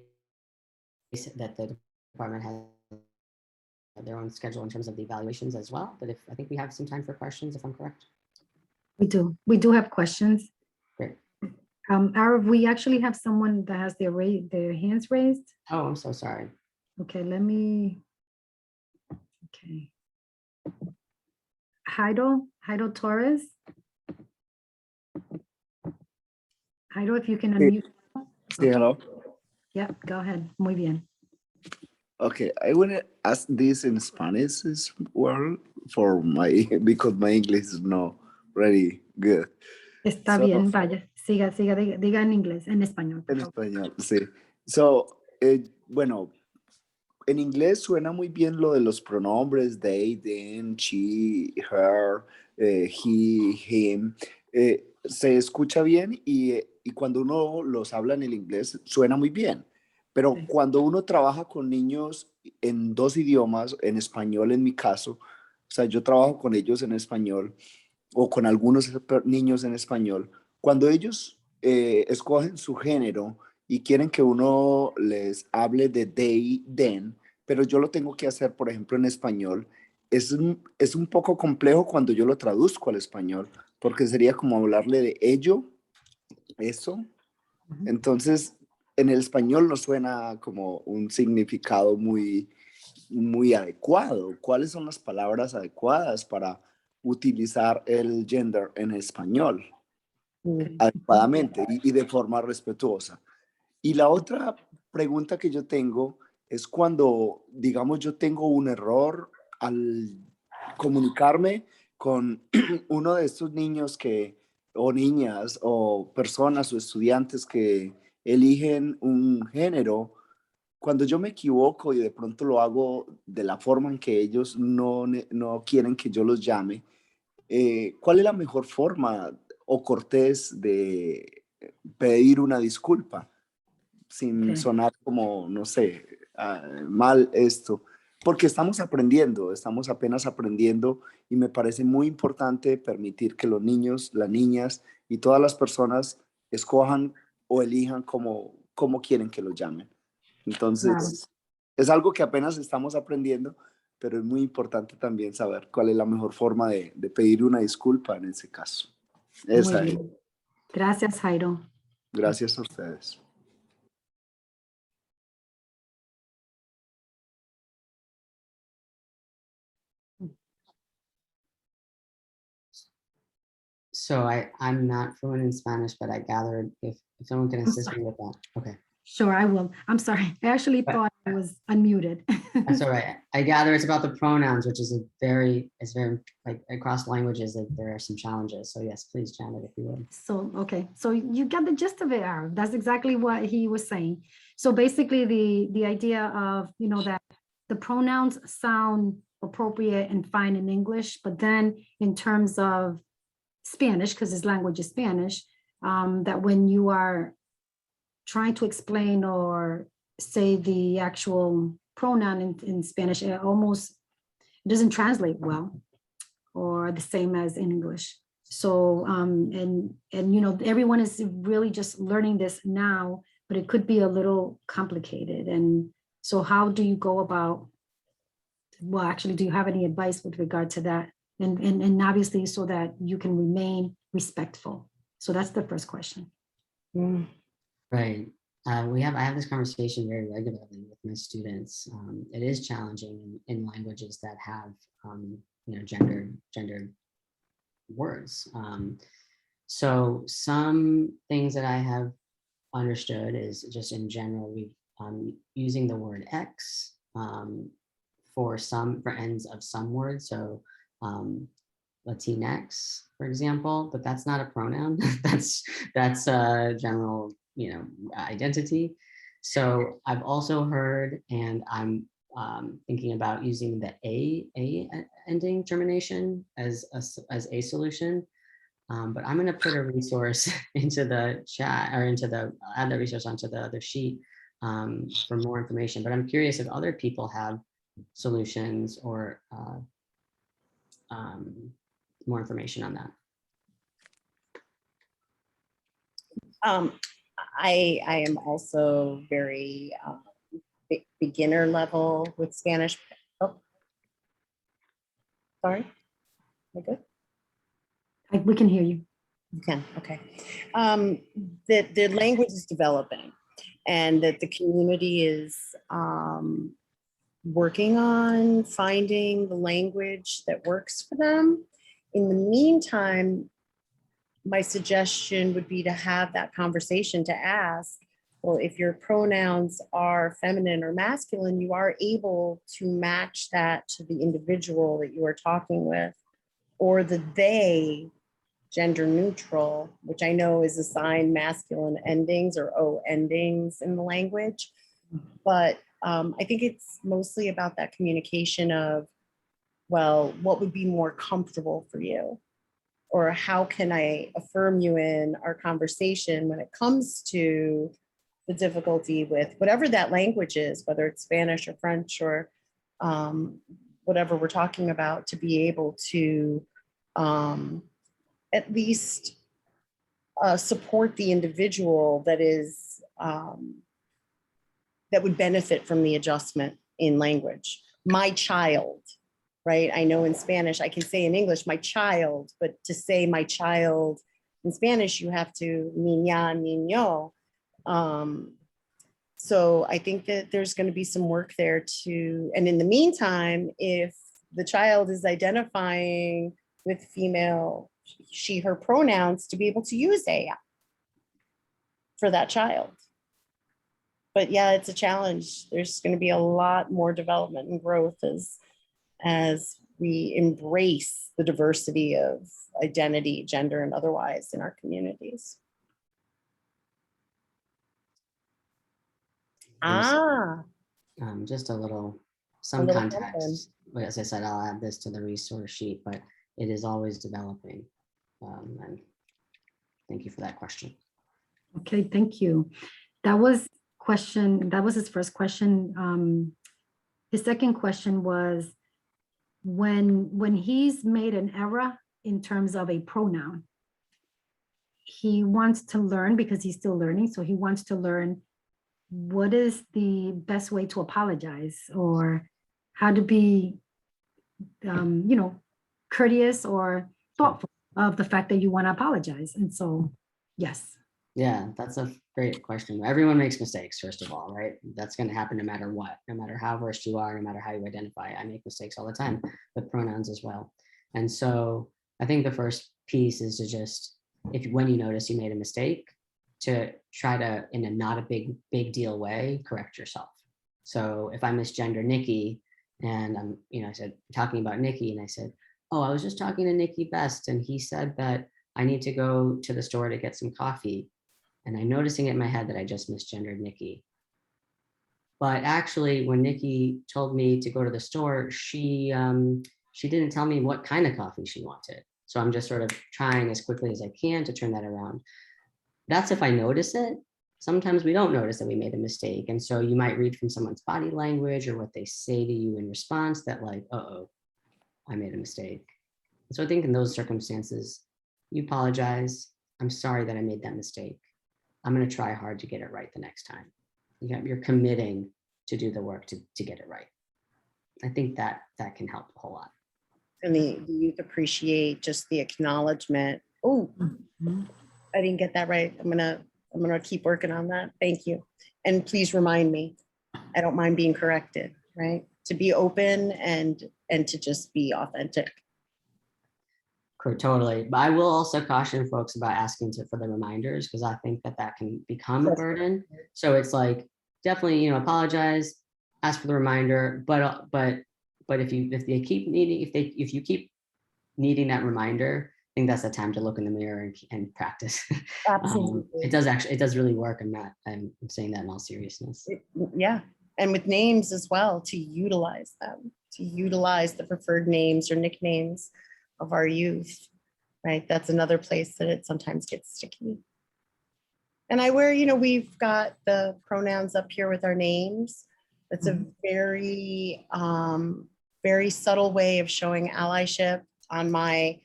department has their own schedule in terms of the evaluations as well. But I think we have some time for questions, if I'm correct. We do have questions. Great. Arav, we actually have someone that has their hands raised. Oh, I'm so sorry. Okay, okay. Heido Torres. Heido, if you can unmute. Sí, hello. Yep, go ahead. Muy bien. Okay, I want to ask this in Spanish as well because my English is not really good. Está bien, vaya. Siga, diga en inglés, en español. En español, sí. Bueno, en inglés suena muy bien lo de los pronombres they, them, she, her, he, him. Se escucha bien y cuando uno los habla en el inglés suena muy bien. Pero Sí. Cuando uno trabaja con niños en dos idiomas, en español en mi caso, o sea, yo trabajo con ellos en español o con algunos niños en español, cuando ellos escogen su género y quieren que uno les hable de they, them, pero yo lo tengo que hacer, por ejemplo, en español, es un poco complejo cuando yo lo traduzco al español, porque sería como hablarle de ello eso. Ujú. Entonces, en el español no suena como un significado muy, muy adecuado. ¿Cuáles son las palabras adecuadas para utilizar el gender en español adecuadamente y de forma respetuosa? Y la otra pregunta que yo tengo es cuando, digamos, yo tengo un error al comunicarme con uno de estos niños o niñas o personas o estudiantes que eligen un género. Cuando yo me equivoco y de pronto lo hago de la forma en que ellos no quieren que yo los llame, ¿cuál es la mejor forma o cortés de pedir una disculpa sin Ok. sonar como, no sé, mal esto? Porque estamos apenas aprendiendo y me parece muy importante permitir que los niños, las niñas y todas las personas escojan o elijan como quieren que los llamen. Claro. Entonces, es algo que apenas estamos aprendiendo, pero es muy importante también saber cuál es la mejor forma de pedir una disculpa en ese caso. Muy Esa es. bien. Gracias, Jairo. Gracias a ustedes. So I'm not fluent in Spanish, but I gathered if someone can assist me with that. Okay, Sure, I will. I'm sorry. I actually But- thought I was unmuted. that's all right. I gather it's about the pronouns, which is it's very, like, across languages that there are some challenges. So yes, please, Janet, if you would. So, okay, so you got the gist of it, Arif. That's exactly what he was saying. So basically the idea of, that the pronouns sound appropriate and fine in English, but then in terms of Spanish, because his language is Spanish, that when you are trying to explain or say the actual pronoun in Spanish, it doesn't translate well or the same as in English. So, and everyone is really just learning this now, but it could be a little complicated. And so how do you go about, well, actually, do you have any advice with regard to that? And obviously so that you can remain respectful. So that's the first question. Right. I have this conversation very regularly with my students. It is challenging in languages that have, gendered words. So some things that I have understood is just in general, using the word X for ends of some words. So Latinx, for example, but that's not a pronoun. that's a general, identity. So I've also heard, and I'm thinking about using the a ending termination as a solution. But I'm going to put a resource into the chat or add the resource onto the other sheet for more information. But I'm curious if other people have solutions or more information on that. I am also very beginner level with Spanish. Oh, sorry. Am I good? We can hear you. You can, okay. The language is developing and that the community is working on finding the language that works for them. In the meantime, my suggestion would be to have that conversation to ask, well, if your pronouns are feminine or masculine, you are able to match that to the individual that you are talking with, or the they, gender neutral, which I know is assigned masculine endings or O endings in the language. But I think it's mostly about that communication of, well, what would be more comfortable for you? Or how can I affirm you in our conversation when it comes to the difficulty with whatever that language is, whether it's Spanish or French or whatever we're talking about, to be able to at least support the individual that is that would benefit from the adjustment in language. My child, right? I know in Spanish, I can say in English, my child, but to say my child in Spanish, you have to niña, niño. So I think that there's going to be some work there too. And in the meantime, if the child is identifying with female, she, her pronouns, to be able to use AI for that child. But yeah, it's a challenge. There's going to be a lot more development and growth as we embrace the diversity of identity, gender, and otherwise in our communities. Just a little, some little context. But as I said, I'll add this to the resource sheet, but it is always developing. And thank you for that question. Okay, thank you. That was his first question. His second question was, when he's made an error in terms of a pronoun, he wants to learn, because he's still learning, so he wants to learn what is the best way to apologize, or how to be courteous or thoughtful of the fact that you want to apologize. And so, yes. Yeah, that's a great question. Everyone makes mistakes, first of all, right? That's going to happen no matter what, no matter how versed you are, no matter how you identify. I make mistakes all the time with pronouns as well. And so I think the first piece is to just, when you notice you made a mistake, to try to, in a not a big deal way, correct yourself. So if I misgender Nikki, and I'm, I said, talking about Nikki, and I said, oh, I was just talking to Nikki Best, and he said that I need to go to the store to get some coffee. And I'm noticing it in my head that I just misgendered Nikki. But actually, when Nikki told me to go to the store, she didn't tell me what kind of coffee she wanted. So I'm just sort of trying as quickly as I can to turn that around. That's if I notice it. Sometimes we don't notice that we made a mistake. And so you might read from someone's body language or what they say to you in response that like, uh-oh, I made a mistake. So I think in those circumstances, you apologize. I'm sorry that I made that mistake. I'm going to try hard to get it right the next time. You're committing to do the work to get it right. I think that can help a whole lot. And the youth appreciate just the acknowledgement. Oh, I didn't get that right. I'm gonna keep working on that. Thank you. And please remind me. I don't mind being corrected, right? To be open and to just be authentic. Totally. But I will also caution folks about asking for the reminders, because I think that can become a burden. So it's like, definitely, apologize, ask for the reminder, but if you keep needing that reminder, I think that's the time to look in the mirror and practice. Absolutely. It does really work. I'm saying that in all seriousness. Yeah. And with names as well, to utilize them, to utilize the preferred names or nicknames of our youth, right? That's another place that it sometimes gets sticky. And we've got the pronouns up here with our names. That's a very, very subtle way of showing allyship. On my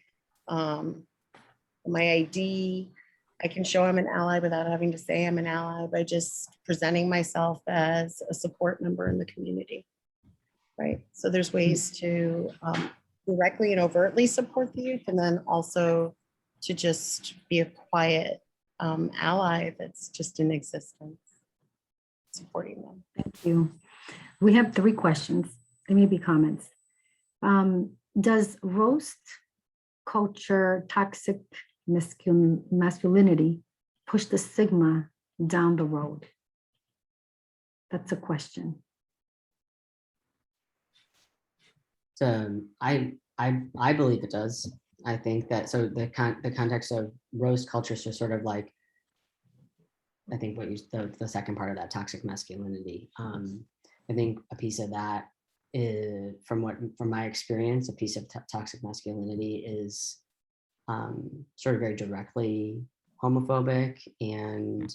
ID, I can show I'm an ally without having to say I'm an ally by just presenting myself as a support member in the community, right? So there's ways to directly and overtly support the youth, and then also to just be a quiet ally that's just in existence, supporting them. Thank you. We have 3 questions. They may be comments. Does roast culture, toxic masculinity push the stigma down the road? That's a question. I believe it does. I think that, so the context of roast culture, so sort of like, I think the second part of that, toxic masculinity. I think a piece of that is, from my experience, a piece of toxic masculinity is sort of very directly homophobic and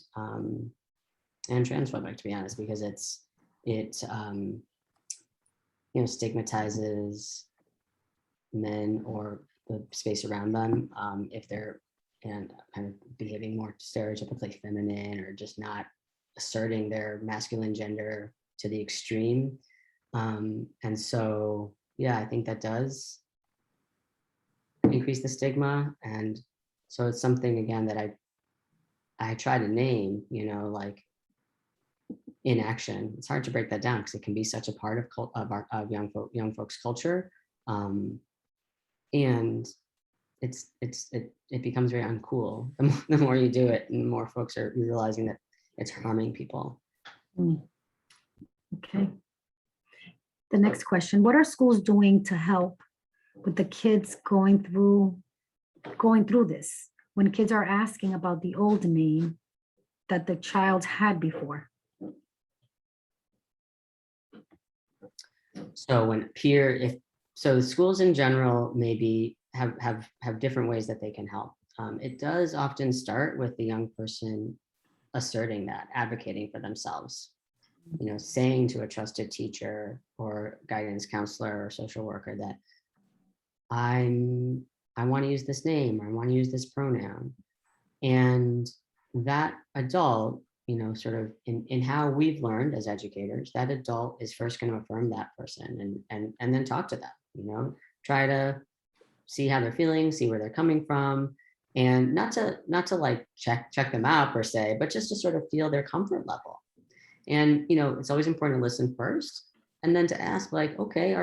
transphobic, to be honest, because it stigmatizes men or the space around them if they're kind of behaving more stereotypically feminine, or just not asserting their masculine gender to the extreme. And so, yeah, I think that does increase the stigma. And So it's something, again, that I try to name, like inaction. It's hard to break that down because it can be such a part of young folks' culture. And it becomes very uncool the more you do it, and the more folks are realizing that it's harming people. Okay. The next question, what are schools doing to help with the kids going through this? When kids are asking about the old name that the child had before? So so the schools in general maybe have different ways that they can help. It does often start with the young person asserting that, advocating for themselves, saying to a trusted teacher or guidance counselor or social worker that I want to use this name, or I want to use this pronoun. And that adult, sort of in how we've learned as educators, that adult is first going to affirm that person and then talk to them, try to see how they're feeling, see where they're coming from, and not to like check them out per se, but just to sort of feel their comfort level. And, it's always important to listen first, and then to ask, like, okay,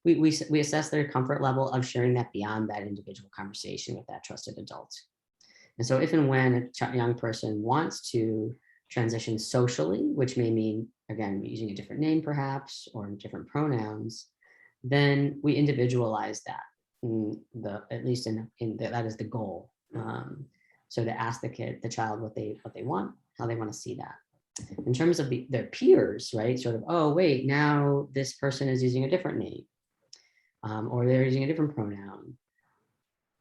we assess their comfort level of sharing that beyond that individual conversation with that trusted adult. And so if and when a young person wants to transition socially, which may mean, again, using a different name perhaps, or different pronouns, then we individualize that. At least that is the goal. So to ask the child what they want, how they want to see that. In terms of their peers, right? Sort of, oh, wait, now this person is using a different name, or they're using a different pronoun.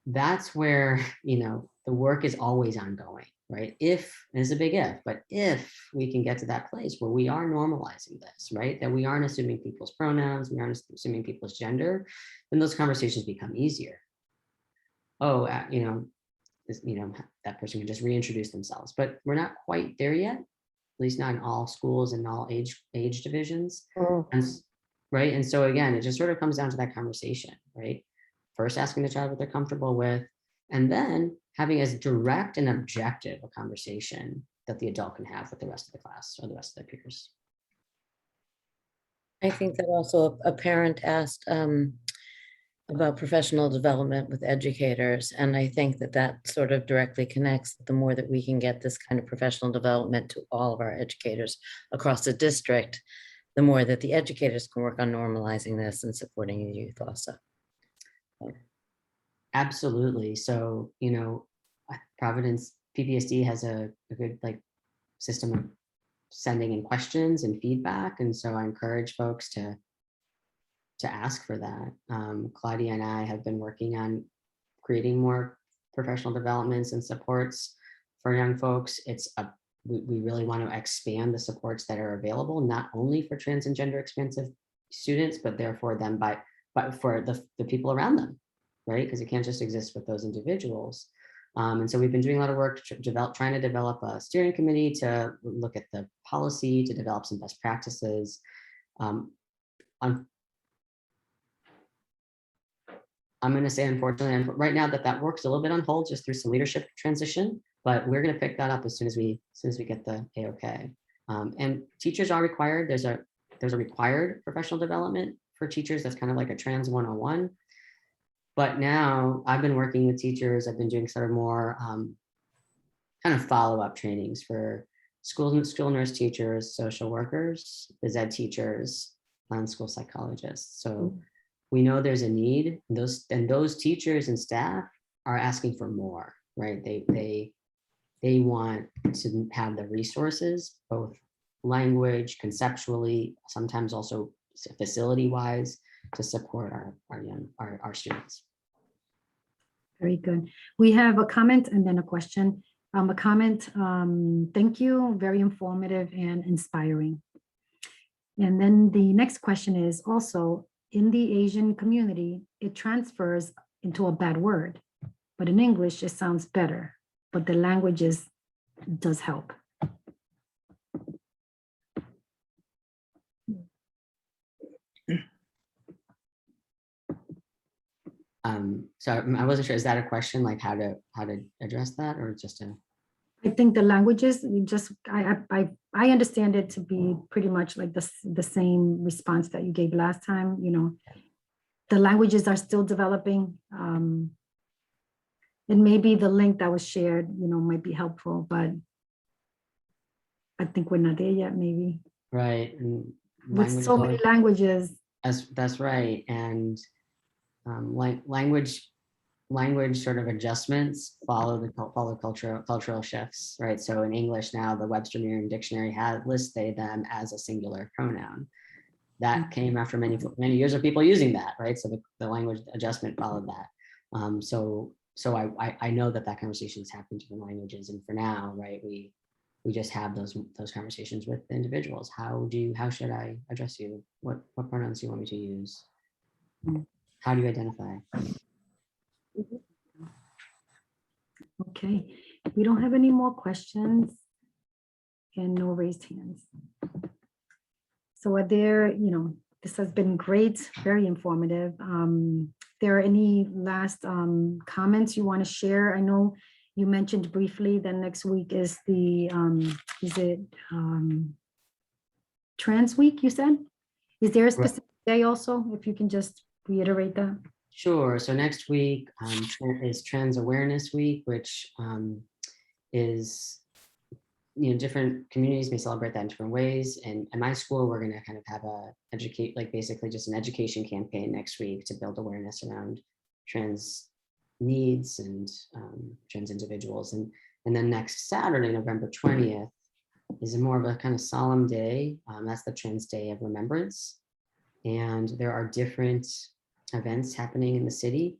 That's where, the work is always ongoing, right? If, and it's a big if, but if we can get to that place where we are normalizing this, right? That we aren't assuming people's pronouns, we aren't assuming people's gender, then those conversations become easier. Oh, that person can just reintroduce themselves, but we're not quite there yet, at least not in all schools and all age divisions. Right. And so again, it just sort of comes down to that conversation, right? First asking the child what they're comfortable with, and then having as direct and objective a conversation that the adult can have with the rest of the class or the rest of their peers. I think that also a parent asked about professional development with educators. And I think that sort of directly connects. The more that we can get this kind of professional development to all of our educators across the district, the more that the educators can work on normalizing this and supporting the youth also. Absolutely. So, Providence PPSD has a good system of sending in questions and feedback. And so I encourage folks to ask for that. Claudia and I have been working on creating more professional developments and supports for young folks. We really want to expand the supports that are available, not only for trans and gender expansive students, but therefore them but for the people around them, right? Because it can't just exist with those individuals. And so we've been doing a lot of work trying to develop a steering committee to look at the policy, to develop some best practices. I'm going to say, unfortunately, right now that work's a little bit on hold just through some leadership transition, but we're going to pick that up as soon as we get the AOK. And teachers are required. There's a required professional development for teachers. That's kind of like a trans 101. But now I've been working with teachers. I've been doing sort of more kind of follow-up trainings for school nurse teachers, social workers, phys ed teachers, and school psychologists. So we know there's a need. Those teachers and staff are asking for more, right? They want to have the resources, both language, conceptually, sometimes also facility-wise, to support our students. Very good. We have a comment and then a question. A comment, thank you, very informative and inspiring. And then the next question is also, in the Asian community, it transfers into a bad word, but in English, it sounds better, but the language does help. So I wasn't sure, is that a question, like how to address that, or just a? I think the languages, you just, I understand it to be pretty much like the same response that you gave last time, you know. The languages are still developing. And maybe the link that was shared, you know, might be helpful, but I think we're not there yet, maybe. Right. And With language so is many always- languages. That's right. And language sort of adjustments follow cultural shifts, right? So in English now, the Webster Merriam Dictionary lists they, them as a singular pronoun. That came after many years of people using that, right? So the language adjustment followed that. So I know that conversation's happened in languages, and for now, right, we just have those conversations with individuals. How should I address you? What pronouns do you want me to use? How do you identify? Okay, we don't have any more questions and no raised hands. So are there, you know, this has been great, very informative. There are any last comments you want to share? I know you mentioned briefly that next week is the, Trans Week, you said? Is there a specific day also, if you can just reiterate that? Sure. So next week is Trans Awareness Week, which is, you know, different communities may celebrate that in different ways. And at my school, we're going to kind of have basically just an education campaign next week to build awareness around trans needs and trans individuals. And then next Saturday, November 20th, is more of a kind of solemn day. That's the Trans Day of Remembrance. And there are different events happening in the city.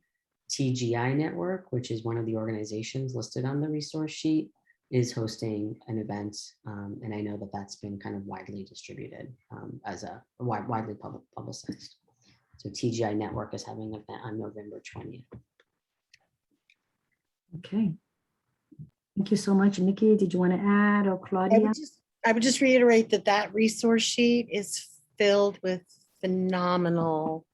TGI Network, which is one of the organizations listed on the resource sheet, is hosting an event. And I know that that's been kind of widely distributed as a widely publicized. So TGI Network is having an event on November 20th. Okay. Thank you so much. Nikki, did you want to add, or Claudia? I would just reiterate that resource sheet is filled with phenomenal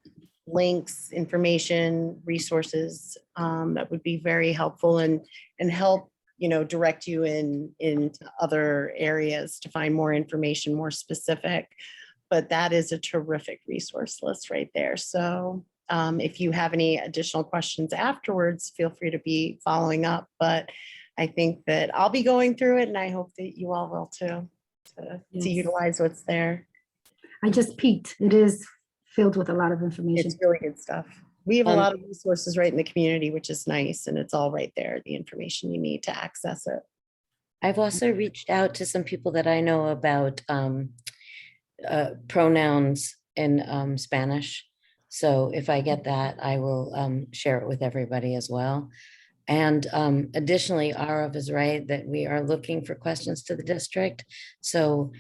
links, information, resources that would be very helpful and help, you know, direct you into other areas to find more information, more specific. But that is a terrific resource list right there. So if you have any additional questions afterwards, feel free to be following up. But I think that I'll be going through it, and I hope that you all will too, to utilize what's there. I just peeked. It is filled with a lot of information. It's really good stuff. We have a lot of resources right in the community, which is nice, and it's all right there, the information you need to access it. I've also reached out to some people that I know about pronouns in Spanish. So if I get that, I will share it with everybody as well. And additionally, Arav is right that we are looking for questions to the district. So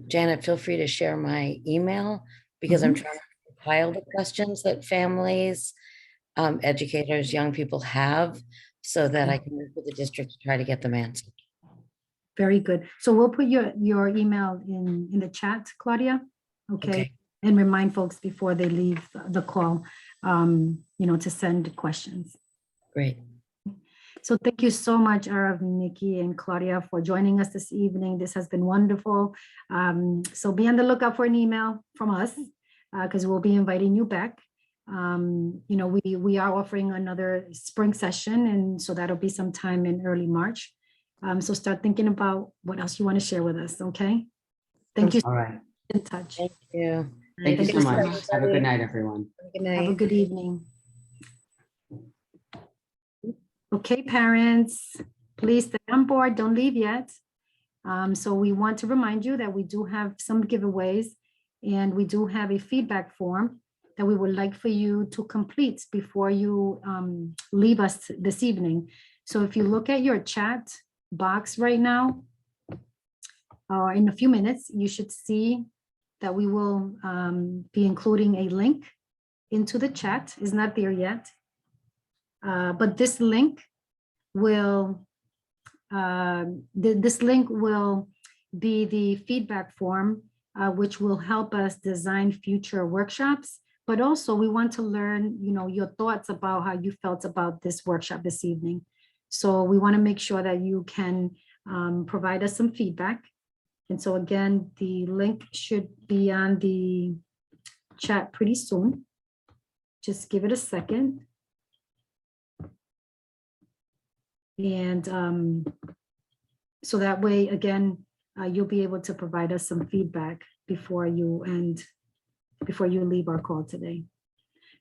Janet, feel free to share my email, because I'm trying to compile the questions that families, educators, young people have, so that I can work with the district to try to get them answered. Very good. So we'll put your email in the chat, Claudia. Okay. And remind folks before they leave the call, you know, to send questions. Great. So thank you so much, Arav, Nikki, and Claudia, for joining us this evening. This has been wonderful. So be on the lookout for an email from us, because we'll be inviting you back. You know, we are offering another spring session, and so that'll be sometime in early March. So start thinking about what else you want to share with us, okay? Thank you. All right. In touch. Thank you. Thank you so much. Have a good night, everyone. Good night. Have a good evening. Okay, parents, please stay on board. Don't leave yet. So we want to remind you that we do have some giveaways, and we do have a feedback form that we would like for you to complete before you leave us this evening. So if you look at your chat box right now, or in a few minutes, you should see that we will be including a link into the chat. It's not there yet. But this link will be the feedback form, which will help us design future workshops but also we want to learn, your thoughts about how you felt about this workshop this evening. So we want to make sure that you can provide us some feedback. And so again, the link should be on the chat pretty soon. Just give it a second. And so that way, again, you'll be able to provide us some feedback before you leave our call today.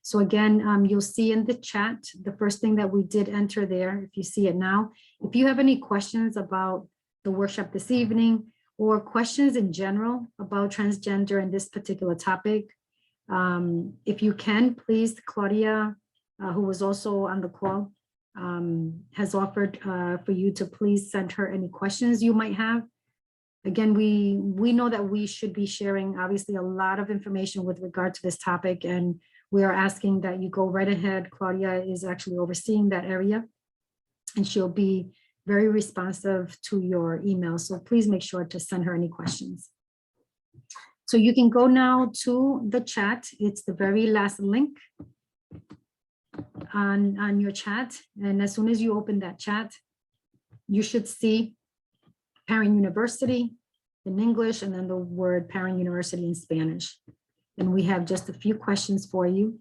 So again, you'll see in the chat, the first thing that we did enter there, if you see it now, if you have any questions about the workshop this evening or questions in general about transgender and this particular topic, if you can, please, Claudia, who was also on the call, has offered for you to please send her any questions you might have. Again, we know that we should be sharing obviously a lot of information with regard to this topic, and we are asking that you go right ahead. Claudia is actually overseeing that area, and she'll be very responsive to your email. So please make sure to send her any questions. So you can go now to the chat. It's the very last link on your chat. And as soon as you open that chat, you should see Parent University in English and then the word Parent University in Spanish. And we have just a few questions for you.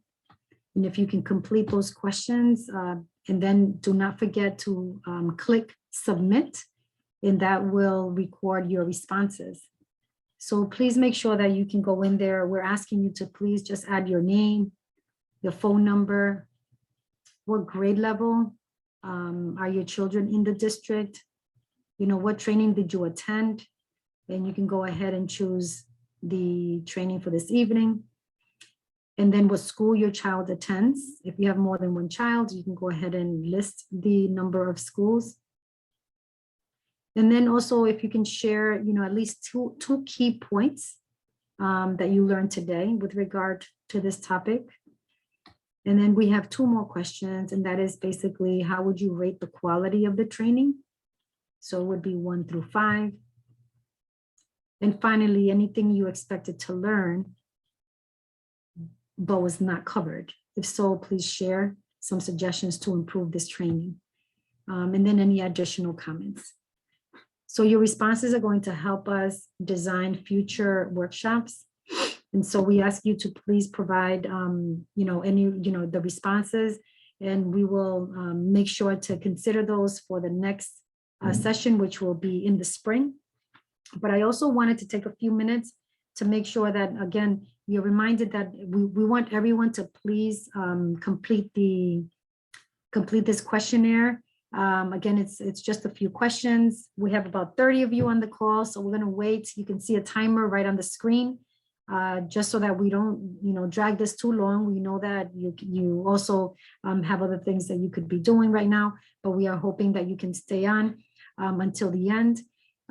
And if you can complete those questions, and then do not forget to click submit, and that will record your responses. So please make sure that you can go in there. We're asking you to please just add your name, your phone number, what grade level are your children in the district, what training did you attend, and you can go ahead and choose the training for this evening. And then what school your child attends. If you have more than one child, you can go ahead and list the number of schools. And then also if you can share, at least two key points that you learned today with regard to this topic. And then we have two more questions, and that is basically, how would you rate the quality of the training? So it would be 1 through 5. And finally, anything you expected to learn but was not covered. If so, please share some suggestions to improve this training. And then any additional comments. So your responses are going to help us design future workshops. And so we ask you to please provide, the responses, and we will make sure to consider those for the next session, which will be in the spring. But I also wanted to take a few minutes to make sure that, again, you're reminded that we want everyone to please complete this questionnaire. Again, it's just a few questions. We have about 30 of you on the call, so we're going to wait. You can see a timer right on the screen, just so that we don't, drag this too long. We know that you also have other things that you could be doing right now, but we are hoping that you can stay on until the end.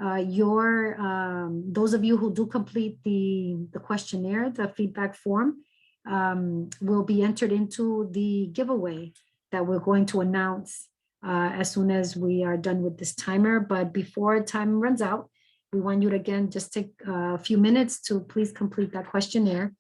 Those of you who do complete the questionnaire, the feedback form, will be entered into the giveaway that we're going to announce as soon as we are done with this timer. But before time runs out, we want you to, again, just take a few minutes to please complete that questionnaire.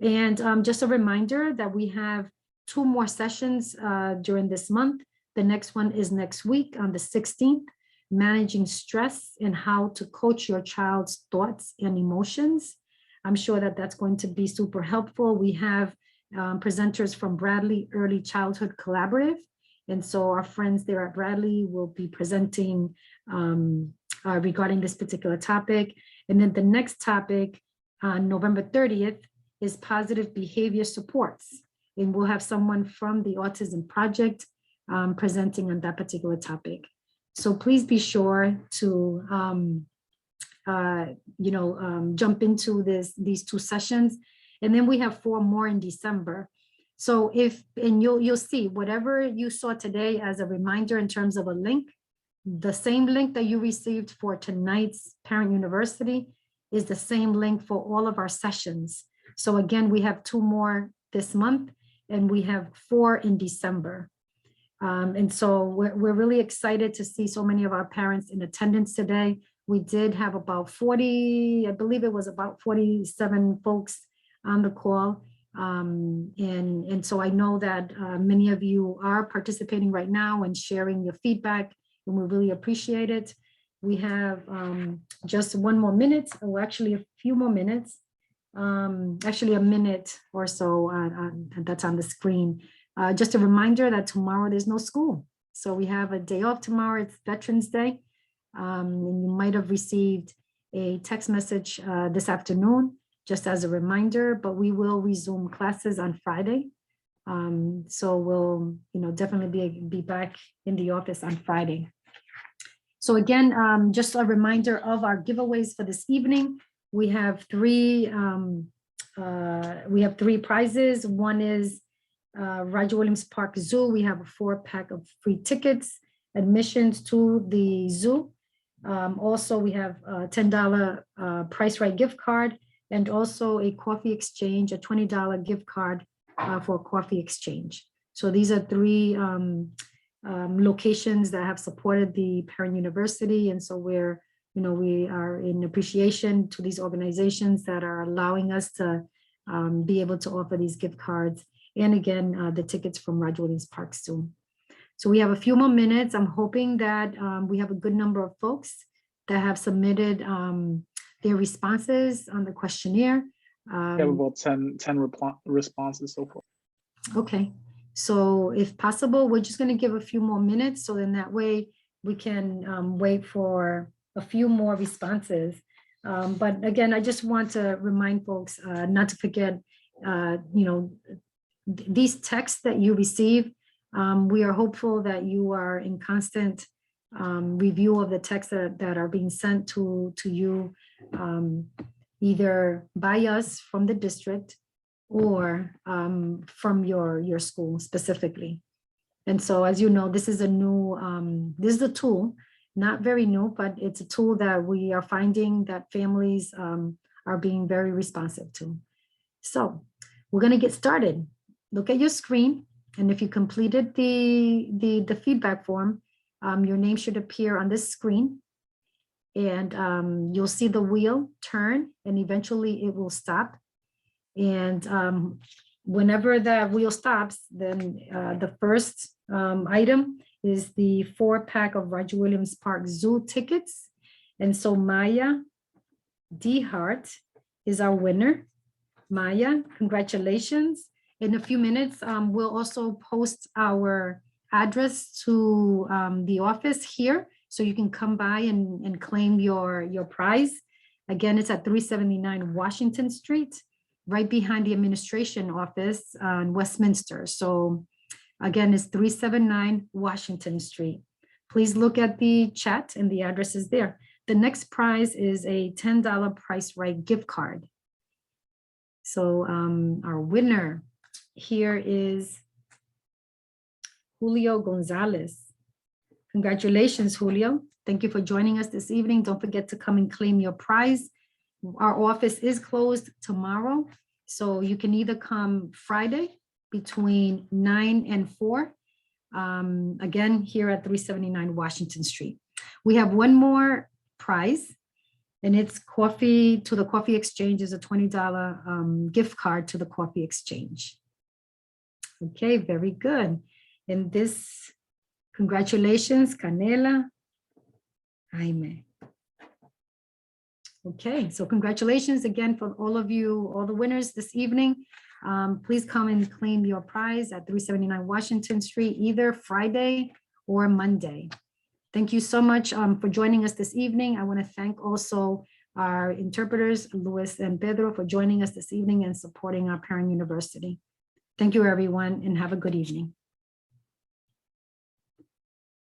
And just a reminder that we have 2 more sessions during this month. The next one is next week on the 16th, managing stress and how to coach your child's thoughts and emotions. I'm sure that that's going to be super helpful. We have presenters from Bradley Early Childhood Collaborative. And so our friends there at Bradley will be presenting regarding this particular topic. And then the next topic on November 30th is positive behavior supports. And we'll have someone from the Autism Project presenting on that particular topic. So please be sure to jump into these 2 sessions. And then we have 4 more in December. So you'll see whatever you saw today as a reminder in terms of a link, the same link that you received for tonight's Parent University is the same link for all of our sessions. So again, we have 2 more this month, and we have 4 in December. And so we're really excited to see so many of our parents in attendance today. We did have about 40, I believe it was about 47 folks on the call. And so I know that many of you are participating right now and sharing your feedback, and we really appreciate it. We have just one more minute, or actually a few more minutes, actually a minute or so that's on the screen. Just a reminder that tomorrow there's no school. So we have a day off tomorrow. It's Veterans Day. And you might have received a text message this afternoon, just as a reminder, but we will resume classes on Friday. So we'll, definitely be back in the office on Friday. So again, just a reminder of our giveaways for this evening. We have three prizes. One is Roger Williams Park Zoo. We have a 4-pack of free tickets, admissions to the zoo. Also, we have a $10 Price Right gift card, and also a coffee exchange, a $20 gift card for a coffee exchange. So these are three locations that have supported the Parent University. And so we are in appreciation to these organizations that are allowing us to be able to offer these gift cards. And again, the tickets from Roger Williams Park Zoo. So we have a few more minutes. I'm hoping that we have a good number of folks that have submitted their responses on the questionnaire. We have about 10 responses so far. Okay, so if possible, we're just going to give a few more minutes, so then that way we can wait for a few more responses. But again, I just want to remind folks not to forget, these texts that you receive. We are hopeful that you are in constant review of the texts that are being sent to you, either by us from the district or from your school specifically. And so, as you know, this is a new, this is a tool, not very new, but it's a tool that we are finding that families are being very responsive to. So we're going to get started. Look at your screen. And if you completed the feedback form, your name should appear on this screen. And you'll see the wheel turn, and eventually it will stop. And whenever the wheel stops, then the first item is the 4-pack of Roger Williams Park Zoo tickets. And so Maya D. Hart is our winner. Maya, congratulations. In a few minutes, we'll also post our address to the office here, so you can come by and claim your prize. Again, it's at 379 Washington Street, right behind the administration office in Westminster. So again, it's 379 Washington Street. Please look at the chat, and the address is there. The next prize is a $10 Price Right gift card. So our winner here is Julio Gonzalez. Congratulations, Julio. Thank you for joining us this evening. Don't forget to come and claim your prize. Our office is closed tomorrow, so you can either come Friday between 9 and 4, again, here at 379 Washington Street. We have one more prize, and it's coffee to the Coffee Exchange, is a $20 gift card to the Coffee Exchange. Okay, very good. And this, congratulations, Canela, Jaime. Okay, so congratulations again for all of you, all the winners this evening. Please come and claim your prize at 379 Washington Street, either Friday or Monday. Thank you so much for joining us this evening. I want to thank also our interpreters, Luis and Pedro, for joining us this evening and supporting our Parent University. Thank you, everyone, and have a good evening.